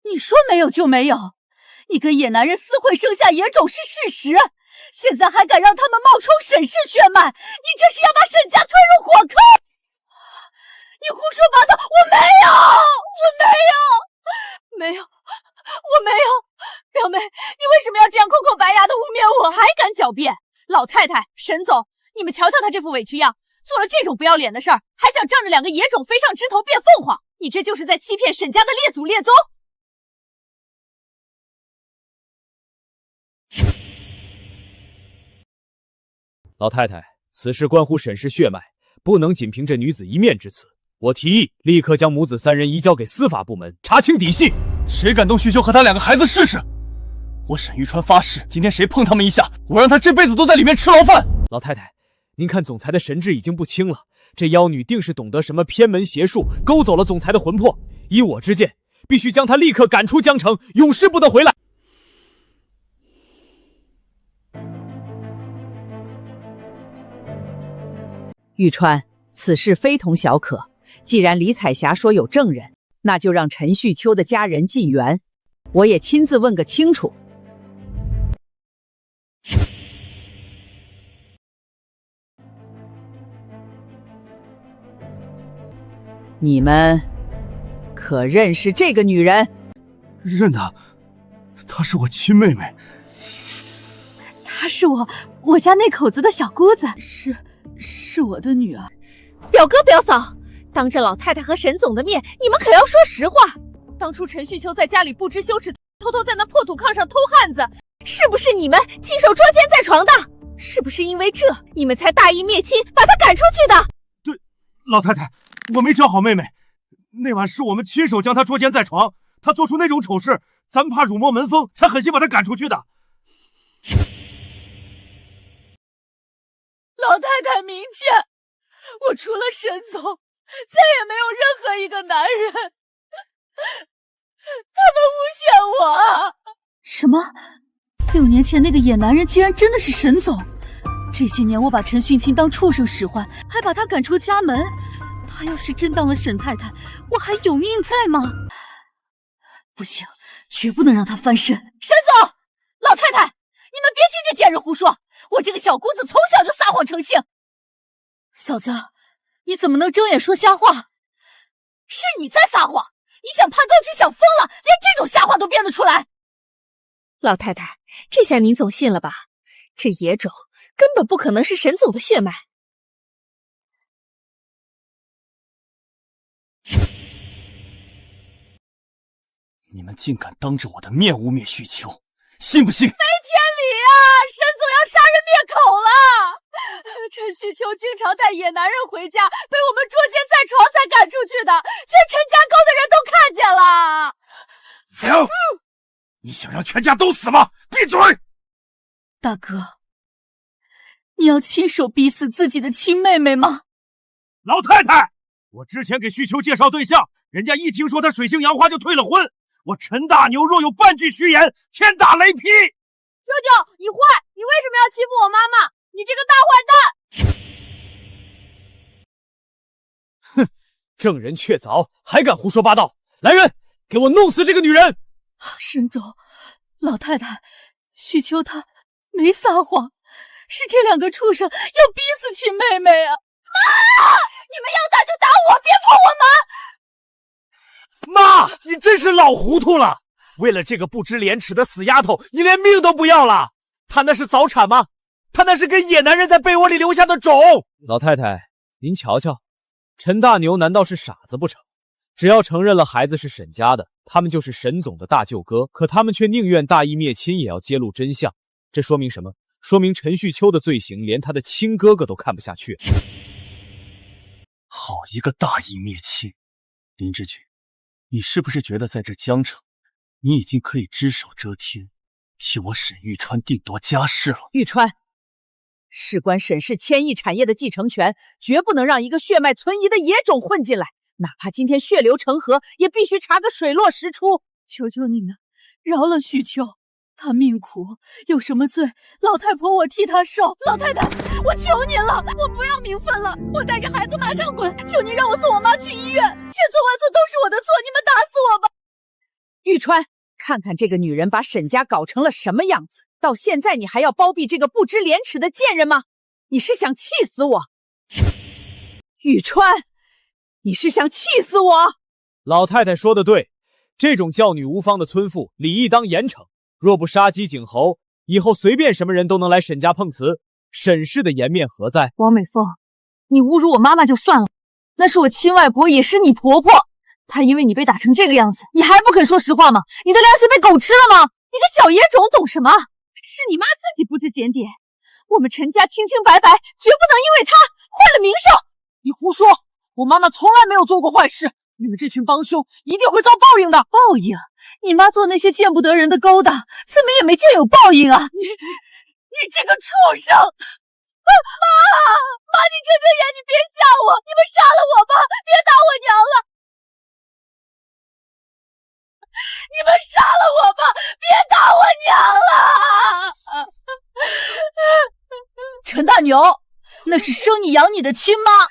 你說沒有就沒有，你跟野男人私會生下野種是事實，現在還敢讓他們冒充沈氏血脈，你這是要把沈家推入火坑！你胡說八道！我沒有，我沒有。表妹，你為什麼要這樣空口白牙的污衊我？还敢狡辯？老太太，沈總，你們瞧瞧他這副委屈樣，做了這種不要臉的事兒，還想仗着兩個野種飛上枝頭變鳳凰，你這就是在欺騙沈家的列祖列宗。老太太，此事關乎沈氏血脈，不能僅憑這女子一面之詞。我提議立刻將母子三人移交給司法部門查清底細。誰敢動旭秋和他兩個孩子試試？我沈玉川發誓，今天誰碰他們一下，我讓他這輩子都在裡面吃牢飯。老太太，您看總裁的神智已經不清了，這妖女定是懂得什麼偏門邪術，勾走了總裁的魂魄。以我之見，必須將她立刻趕出江城，永世不得回來。玉川，此事非同小可。既然李彩霞說有證人，那就讓陳旭秋的家人進園，我也親自問個清楚。你們可認識這個女人？認得，她是我親妹妹。她是我家那口子的小姑子，是我的女兒。表哥表嫂，當着老太太和沈總的面，你們可要說實話。當初陳旭秋在家裡不知羞恥，偷偷在那破土炕上偷汉子，是不是你們親手捉奸在床的？是不是因为這，你們才大義滅親，把他趕出去的？對，老太太，我沒教好妹妹，那晚是我們親手將她捉奸在床，她做出那種醜事，咱們怕辱沒門風，才狠心把她趕出去的。老太太明鑑，我除了沈總，再也沒有任何一個男人，他們誣陷我啊！什麼？6年前那個野男人竟然真的是沈總？這些年我把陳訓清當畜生使喚，還把他趕出家門，他要是真當了沈太太，我還有命在嗎？不行，絕不能讓他翻身。沈總，老太太，你們別聽這賤人胡說，我這個小姑子從小就撒謊成性。小子，你怎麼能睁眼說瞎話？是你在撒謊，你想攀高枝想瘋了，连這种瞎话都编得出来。老太太，这下您总信了吧？这野种根本不可能是沈总的血脉。你们竟敢当着我的面污蔑旭秋，信不信？没天理啊！沈总要杀人灭口了！陈旭秋经常带野男人回家，被我们捉奸在床才赶出去的，全陈家沟的人都看见了。停！你想让全家都死吗？闭嘴！大哥，你要亲手逼死自己的亲妹妹吗？老太太，我之前给旭秋介绍对象，人家一听说他水性杨花就退了婚。我陈大牛若有半句虚言，天打雷劈！舅舅，你坏！你为什么要欺负我妈妈？你这个大坏蛋！哼，证人确凿，还敢胡说八道！来人，给我弄死这个女人！沈总，老太太，旭秋她没撒谎，是这两个畜生要逼死亲妹妹啊！妈，你们要打就打我，别碰我妈！妈，你真是老糊涂了！为了这个不知廉耻的死丫头，你连命都不要了？她那是早产吗？她那是跟野男人在被窝里留下的种！老太太，您瞧瞧，陈大牛难道是傻子不成？只要承認了孩子是沈家的，他們就是沈總的大舅哥，可他們卻寧願大義滅親也要揭露真相。這說明什麼？說明陳旭秋的罪行連他的親哥哥都看不下去。好一個大義滅親！林志軍，你是不是覺得在這江城，你已經可以只手遮天，替我沈玉川定奪家事了？玉川，事關沈氏千億產業的繼承權，絕不能讓一個血脈存疑的野種混進來。哪怕今天血流成河，也必須查個水落石出。求求你們，饒了旭秋，他命苦，有什麼罪，老太婆我替他受。老太太，我求您了，我不要名分了，我帶着孩子馬上滾！求您讓我送我媽去醫院，千錯萬錯都是我的錯，你們打死我吧！玉川，看看這個女人把沈家搞成了什麼樣子，到現在你還要包庇這個不知廉恥的賤人嗎？你是想氣死我？玉川，你是想氣死我？老太太說的對，這種教女無方的村婦，理應當嚴懲。若不殺雞儆猴，以後隨便什麼人都能來沈家碰瓷，沈氏的顏面何在？王美鳳，你侮辱我媽媽就算了，那是我親外婆，也是你婆婆。她因為你被打成這個樣子，你還不肯說實話嗎？你的良心被狗吃了嗎？你個小野種懂什麼？是你媽自己不知檢點，我們陳家清清白白，絕不能因為她壞了名聲。你胡說，我媽媽從來沒有做過壞事，你們這群幫兇一定會遭報應的。報應？你媽做那些見不得人的勾當，怎麼也沒見有報應啊！你這個畜生！媽，你睜睜眼，你別嚇我！你們殺了我吧，別打我娘了！你們殺了我吧，別打我娘了！陳大牛，那是生你養你的親媽，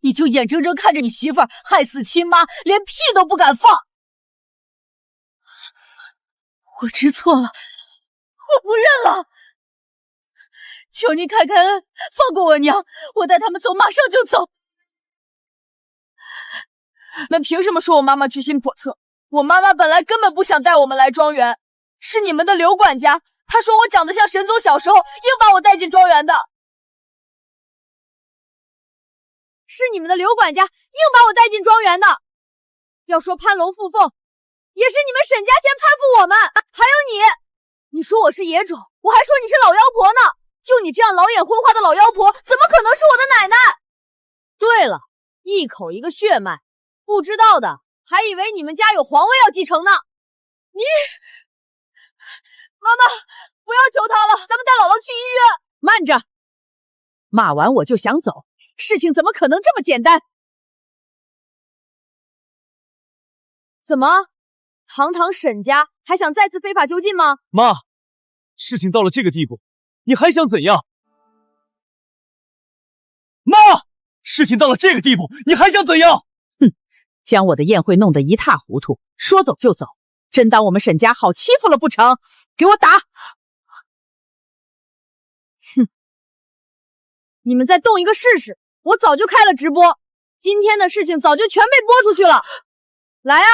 你就眼睜睜看着你媳婦兒害死親媽，連屁都不敢放。我知錯了，我不認了。求你開開恩，放過我娘，我帶他們走，馬上就走。你們憑什麼說我媽媽居心叵測？我媽媽本來根本不想帶我們來莊園，是你們的劉管家，他說我長得像沈總小時候，硬把我帶進莊園的。是你們的劉管家硬把我帶進莊園的。要說攀龍附鳳，也是你們沈家先攀附我們。還有你說我是野種，我還說你是老妖婆呢。就你這樣老眼昏花的老妖婆，怎麼可能是我的奶奶？對了，一口一個血脈，不知道的還以為你們家有皇位要繼承呢。你，媽媽，不要求他了，咱們帶姥姥去醫院。慢着，罵完我就想走，事情怎麼可能這麼簡單？怎麼，堂堂沈家還想再次非法囚禁嗎？媽，事情到了這個地步，你還想怎樣？媽，事情到了這個地步，你還想怎樣？哼，將我的宴會弄得一塌糊塗，說走就走，真当我们沈家好欺负了不成？给我打！哼！你们再动一个试试，我早就开了直播，今天的事情早就全被播出去了。来啊，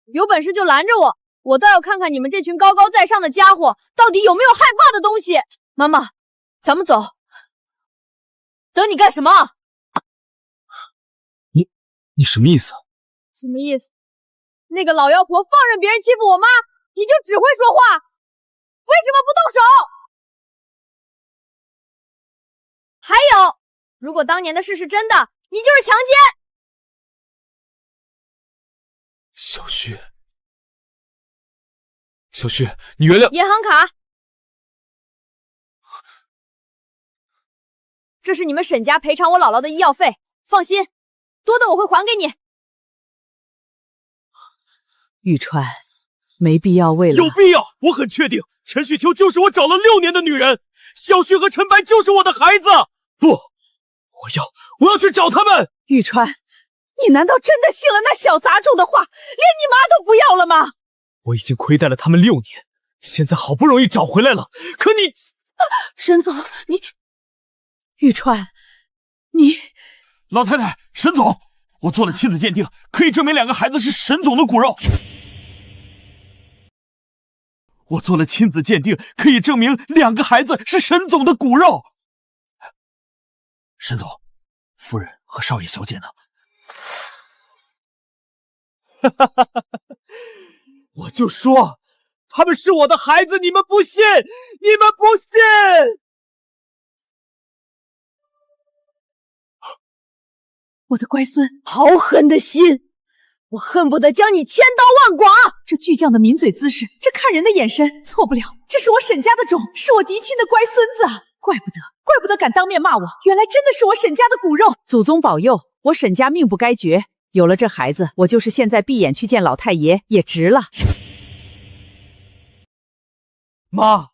有本事就拦着我，我倒要看看你们这群高高在上的家伙到底有没有害怕的东西。妈妈，咱们走。等你干什么？你什么意思？什么意思？那个老妖婆放任别人欺负我妈，你就只会说话，为什么不动手？还有，如果当年的事是真的，你就是强奸。小旭，你原谅。银行卡，这是你们沈家赔偿我姥姥的医药費，放心，多的我会还给你。玉川，没必要为了……有必要！我很确定，陈旭秋就是我找了6年的女人，小旭和陈白就是我的孩子。不，我要去找他们。玉川，你难道真的信了那小杂种的话，连你妈都不要了吗？我已经亏待了他们6年，现在好不容易找回来了，可你……沈总，你……玉川，你……老太太，沈总，我做了亲子鉴定，可以证明2个孩子是沈总的骨肉。我做了亲子鉴定，可以证明2个孩子是沈总的骨肉。沈总，夫人和少爷小姐呢？我就说他们是我的孩子，你们不信，你们不信！我的乖孙，好狠的心，我恨不得将你千刀万剐！这巨匠的抿嘴姿势，这看人的眼神，错不了，这是我沈家的种，是我嫡亲的乖孙子，怪不得敢当面骂我，原来真的是我沈家的骨肉。祖宗保佑，我沈家命不该绝，有了这孩子，我就是现在闭眼去见老太爺也值了。媽，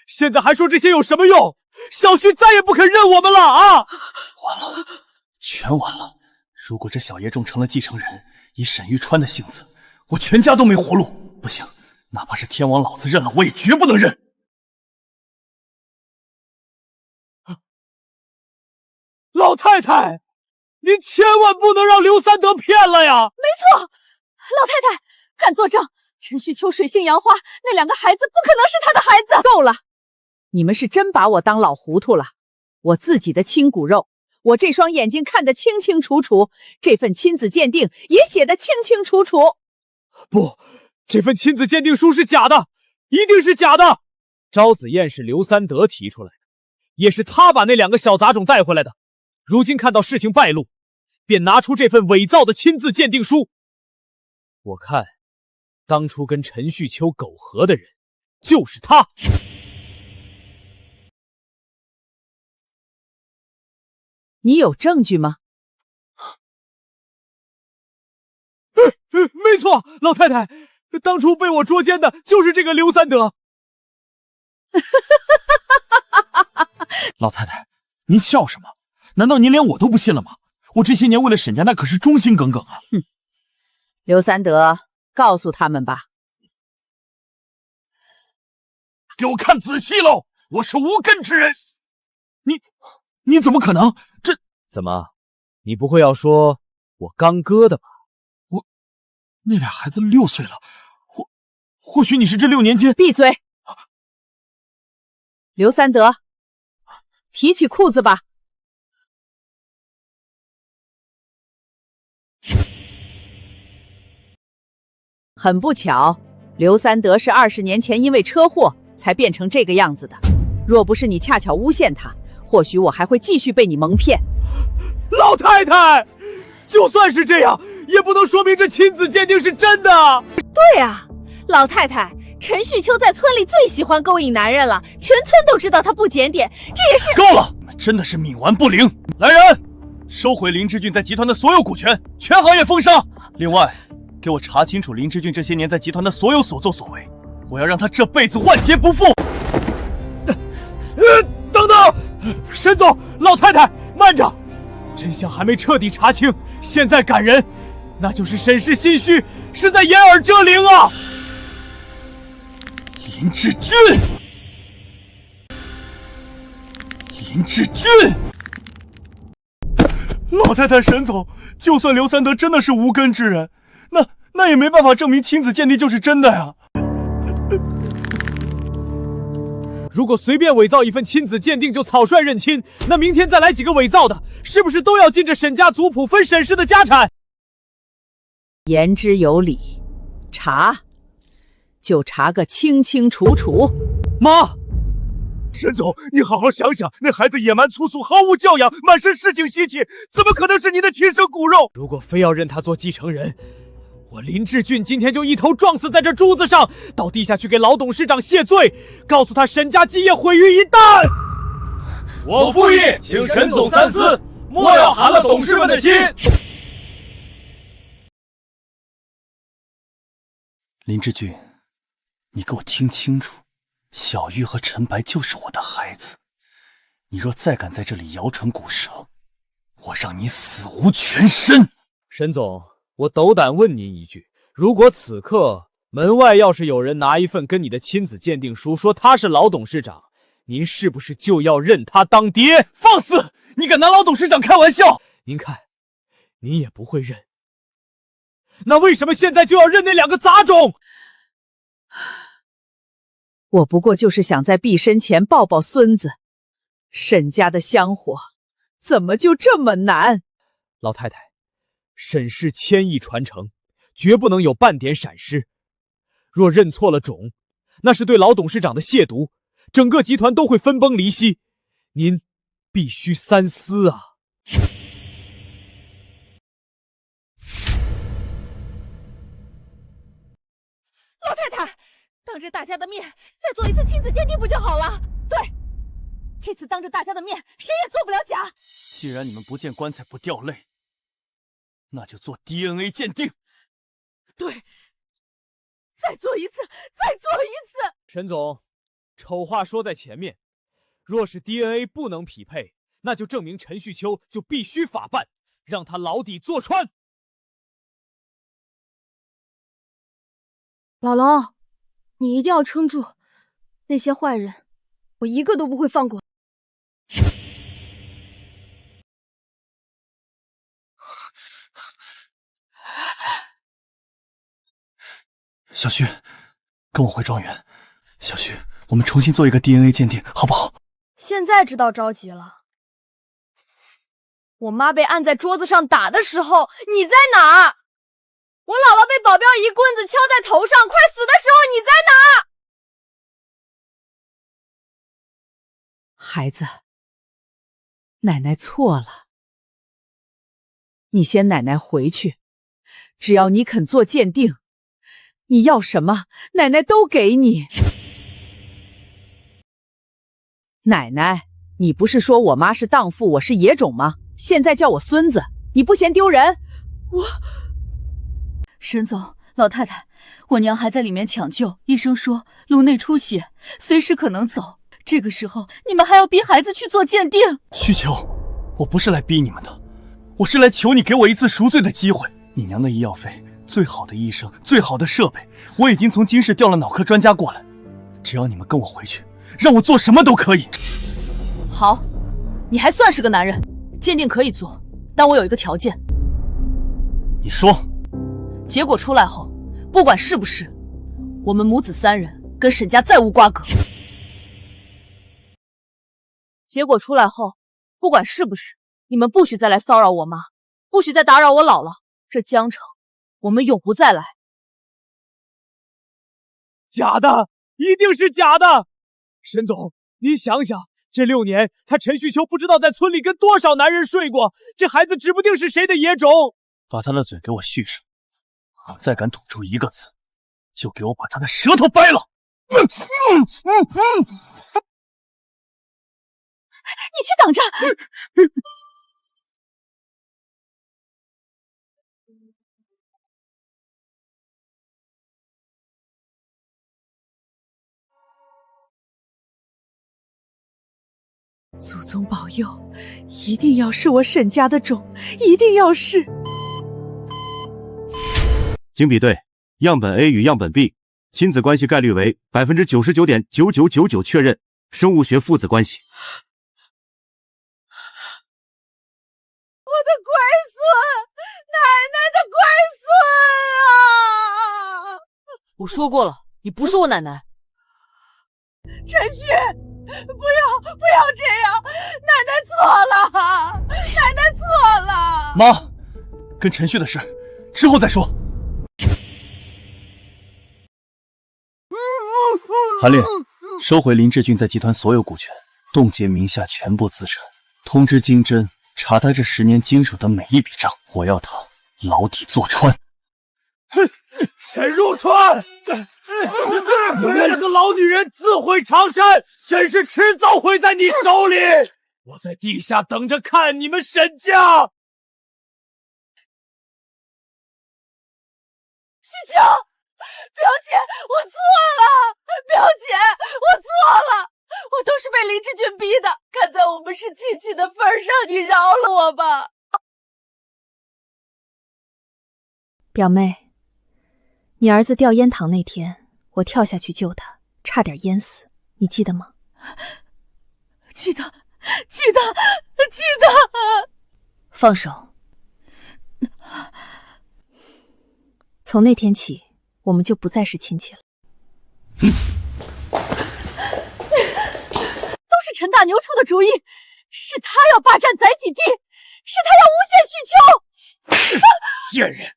現在還說這些有什麼用？小旭再也不肯認我們了啊！完了，全完了！如果這小爺種成了繼承人，以沈玉川的性子，我全家都沒活路。不行，哪怕是天王老子認了，我也絕不能認。老太太，您千萬不能讓劉三德騙了呀！沒錯，老太太，敢作證，陳旭秋水性楊花，那2個孩子不可能是他的孩子。夠了，你們是真把我當老糊塗了。我自己的親骨肉，我這雙眼睛看得清清楚楚，這份親子鑑定也寫得清清楚楚。不，這份親子鑑定書是假的，一定是假的。招子宴是劉三德提出來的，也是他把那2個小雜種帶回來的。如今看到事情敗露，便拿出這份偽造的親自鑑定書。我看，當初跟陳旭秋苟合的人，就是他。你有證據嗎？沒錯，老太太，當初被我捉姦的就是這個劉三德。老太太，您笑什麼？難道您連我都不信了嗎？我這些年為了沈家，那可是忠心耿耿啊！哼，劉三德，告訴他們吧。給我看仔細嘍！我是無根之人。你怎麼可能？這怎麼？你不會要說我剛割的吧？那倆孩子6歲了，或許你是這6年間……閉嘴！劉三德，提起褲子吧。很不巧，劉三德是20年前因為車禍才變成這個樣子的。若不是你恰巧誣陷他，或許我還會繼續被你蒙騙。老太太，就算是這樣，也不能說明這親子鑑定是真的。對啊，老太太，陳旭秋在村裡最喜歡勾引男人了，全村都知道他不檢點，這也是……夠了，真的是冥頑不靈！來人，收回林之俊在集團的所有股權，全行業封殺。另外，給我查清楚林之俊這些年在集團的所有所作所為，我要讓他這輩子萬劫不復。等等，沈總，老太太，慢着，真相還沒徹底查清，現在趕人，那就是沈氏心虛，是在掩耳遮鈴啊！林志俊，林志俊！老太太，沈总，就算刘三德真的是无根之人，那也没办法证明亲子鉴定就是真的呀。如果随便伪造一份亲子鉴定就草率認親，那明天再來幾個偽造的，是不是都要進這沈家族譜分沈氏的家產？言之有理，查就查個清清楚楚。媽，沈總，你好好想想，那孩子野蠻粗俗，毫無教養，滿身市井習氣，怎麼可能是您的親生骨肉？如果非要認他做繼承人，我林志俊今天就一頭撞死在這珠子上，到地下去給老董事長謝罪，告訴他沈家基業毀於一旦。我附議，請沈總三思，莫要寒了董事們的心。林志俊，你给我聽清楚，小玉和陳白就是我的孩子，你若再敢在這裡搖唇鼓舌，我讓你死無全身。沈總，我斗膽問您一句，如果此刻門外要是有人拿一份跟你的親子鑑定書，說他是老董事長，您是不是就要認他當爹？放肆！你敢拿老董事長開玩笑？您看，您也不會認，那為什麼現在就要認那兩個雜種？我不過就是想在畢生前抱抱孫子，沈家的香火怎麼就這麼難？老太太，沈氏千億傳承，絕不能有半點閃失。若認錯了種，那是對老董事長的褻瀆，整個集團都會分崩離析。您必須三思啊！老太太，當着大家的面再做一次親子鑑定不就好了？對，這次當着大家的面，誰也做不了假。既然你們不見棺材不掉淚，那就做 DNA 鑑定。對，再做一次，再做一次。沈總，醜話說在前面，若是 DNA 不能匹配，那就證明陳旭秋就必須法辦，讓他牢底坐穿。姥姥，你一定要撐住，那些壞人，我一個都不會放過。小旭，跟我回莊園。小旭，我們重新做一個 DNA 鑑定，好不好？現在知道着急了。我媽被按在桌子上打的時候，你在哪兒？我姥姥被保鏢一棍子敲在頭上，快死的時候，你在哪？孩子，奶奶錯了，你先奶奶回去，只要你肯做鑑定，你要什麼，奶奶都給你。奶奶，你不是說我媽是蕩婦，我是野種嗎？現在叫我孫子，你不嫌丟人？沈總，老太太，我娘還在裡面搶救，醫生說顱內出血，隨時可能走。這個時候你們還要逼孩子去做鑑定？旭秋，我不是來逼你們的，我是來求你給我一次贖罪的機會。你娘的醫藥費，最好的醫生，最好的設備，我已經從京市調了腦科專家過來，只要你們跟我回去，讓我做什麼都可以。好，你還算是個男人，鑑定可以做，但我有一個條件。你說。結果出來後，不管是不是，我們母子三人跟沈家再無瓜葛。結果出來後，不管是不是，你們不許再來騷擾我媽，不許再打擾我姥姥。這江城，我們永不再來。假的，一定是假的。沈總，您想想，這6年他陳旭秋不知道在村裡跟多少男人睡過，這孩子指不定是誰的野種。把他的嘴給我續上。再敢吐出一個字，就給我把他的舌頭掰了！你去擋着！祖宗保佑，一定要是我沈家的種，一定要是。經比對，樣本 A 與樣本 B 親子關係概率為99.9999%確認，生物學父子關係。我的乖孫，奶奶的乖孙啊！我說過了，你不是我奶奶。陈旭，不要這樣，奶奶錯了，奶奶錯了。媽，跟陳旭的事之後再說。韩烈，收回林志俊在集團所有股權，冻結名下全部資產，通知金針查他這10年經手的每一筆賬，我要他牢底坐穿。沈入川，你们两個老女人自毀長山，沈氏遲早會在你手裡。我在地下等着看你們沈家。許秋，表姐，我錯了，表姐，我錯了，我都是被林志俊逼的。看在我們是親戚的份上，你饒了我吧。表妹，你兒子掉煙塘那天，我跳下去救他，差點淹死，你記得嗎？記得。放手。從那天起，我们就不再是親戚了。都是陳大牛出的主意，是他要霸占宰己地，是他要誣陷許秋。賤人！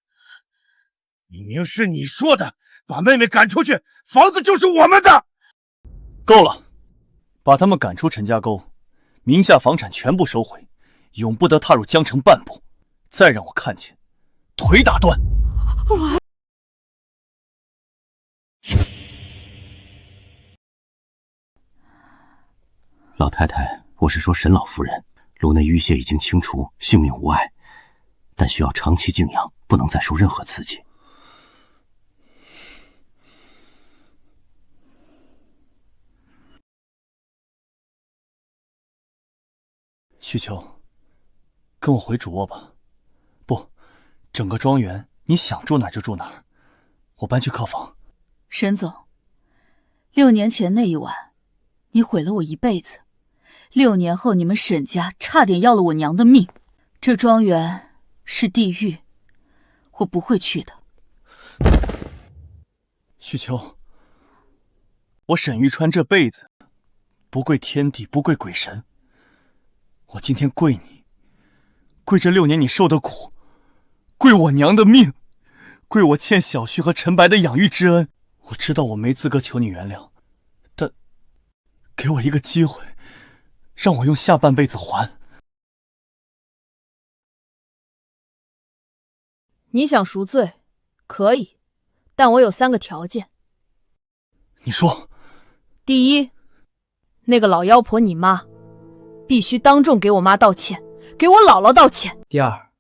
明明是你說的，把妹妹趕出去，房子就是我們的。夠了，把他們趕出陳家溝，名下房產全部收回，永不得踏入江城半步。再讓我看見，腿打斷。老太太，我是說沈老夫人，颅內淤血已經清除，性命無礙，但需要長期靜養，不能再受任何刺激。許秋，跟我回主臥吧。不，整個莊園你想住哪兒就住哪兒，我搬去客房。沈總，6年前那一晚，你毀了我一輩子。6年後，你們沈家差點要了我娘的命。這莊園是地獄，我不會去的。許秋，我沈玉川這輩子不跪天地，不跪鬼神，我今天跪你，跪這6年你受的苦，跪我娘的命，跪我欠小旭和陳白的養育之恩。我知道我沒資格求你原諒，但給我一個機會，讓我用下半輩子還。你想贖罪，可以，但我有3個條件。你說。第一，那個老妖婆你媽，必須當眾給我媽道歉，給我姥姥道歉。第二，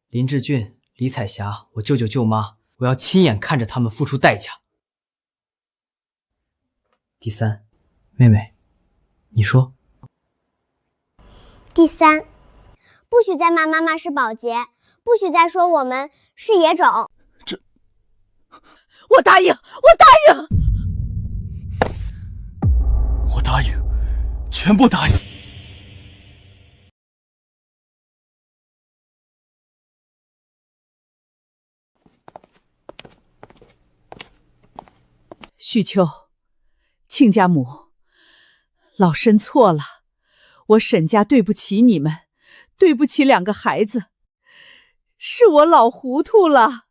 林志俊、李彩霞，我舅舅舅媽，我要親眼看着他們付出代價。第三，妹妹，你說。第3，不許再罵媽媽是保潔，不許再說我們是野種。我答應，我答應，全部答應。許秋，親家母，老身錯了，我沈家對不起你們，對不起2個孩子，是我老糊塗了。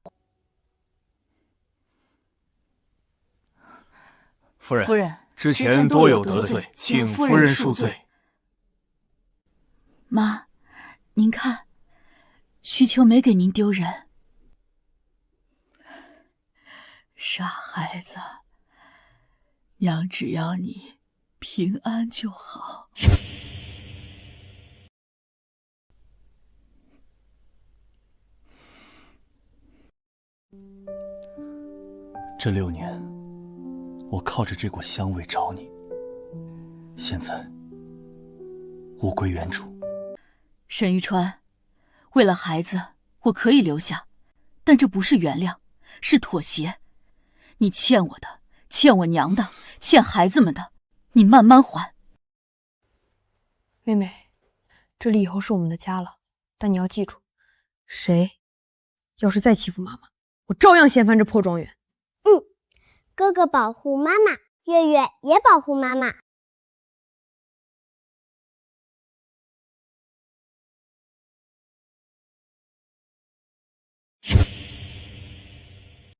夫人，之前多有得罪，請夫人恕罪。媽，您看，許秋沒給您丟人。傻孩子，娘只要你平安就好。這6年，我靠着這股香味找你，現在物歸原主。沈玉川，為了孩子，我可以留下，但這不是原諒，是妥協。你欠我的，欠我娘的，欠孩子们的，你慢慢还。妹妹，这里以后是我们的家了，但你要记住，谁要是再欺负妈妈，我照样掀翻这破庄园。哥哥保护妈媽，月月也保護媽媽。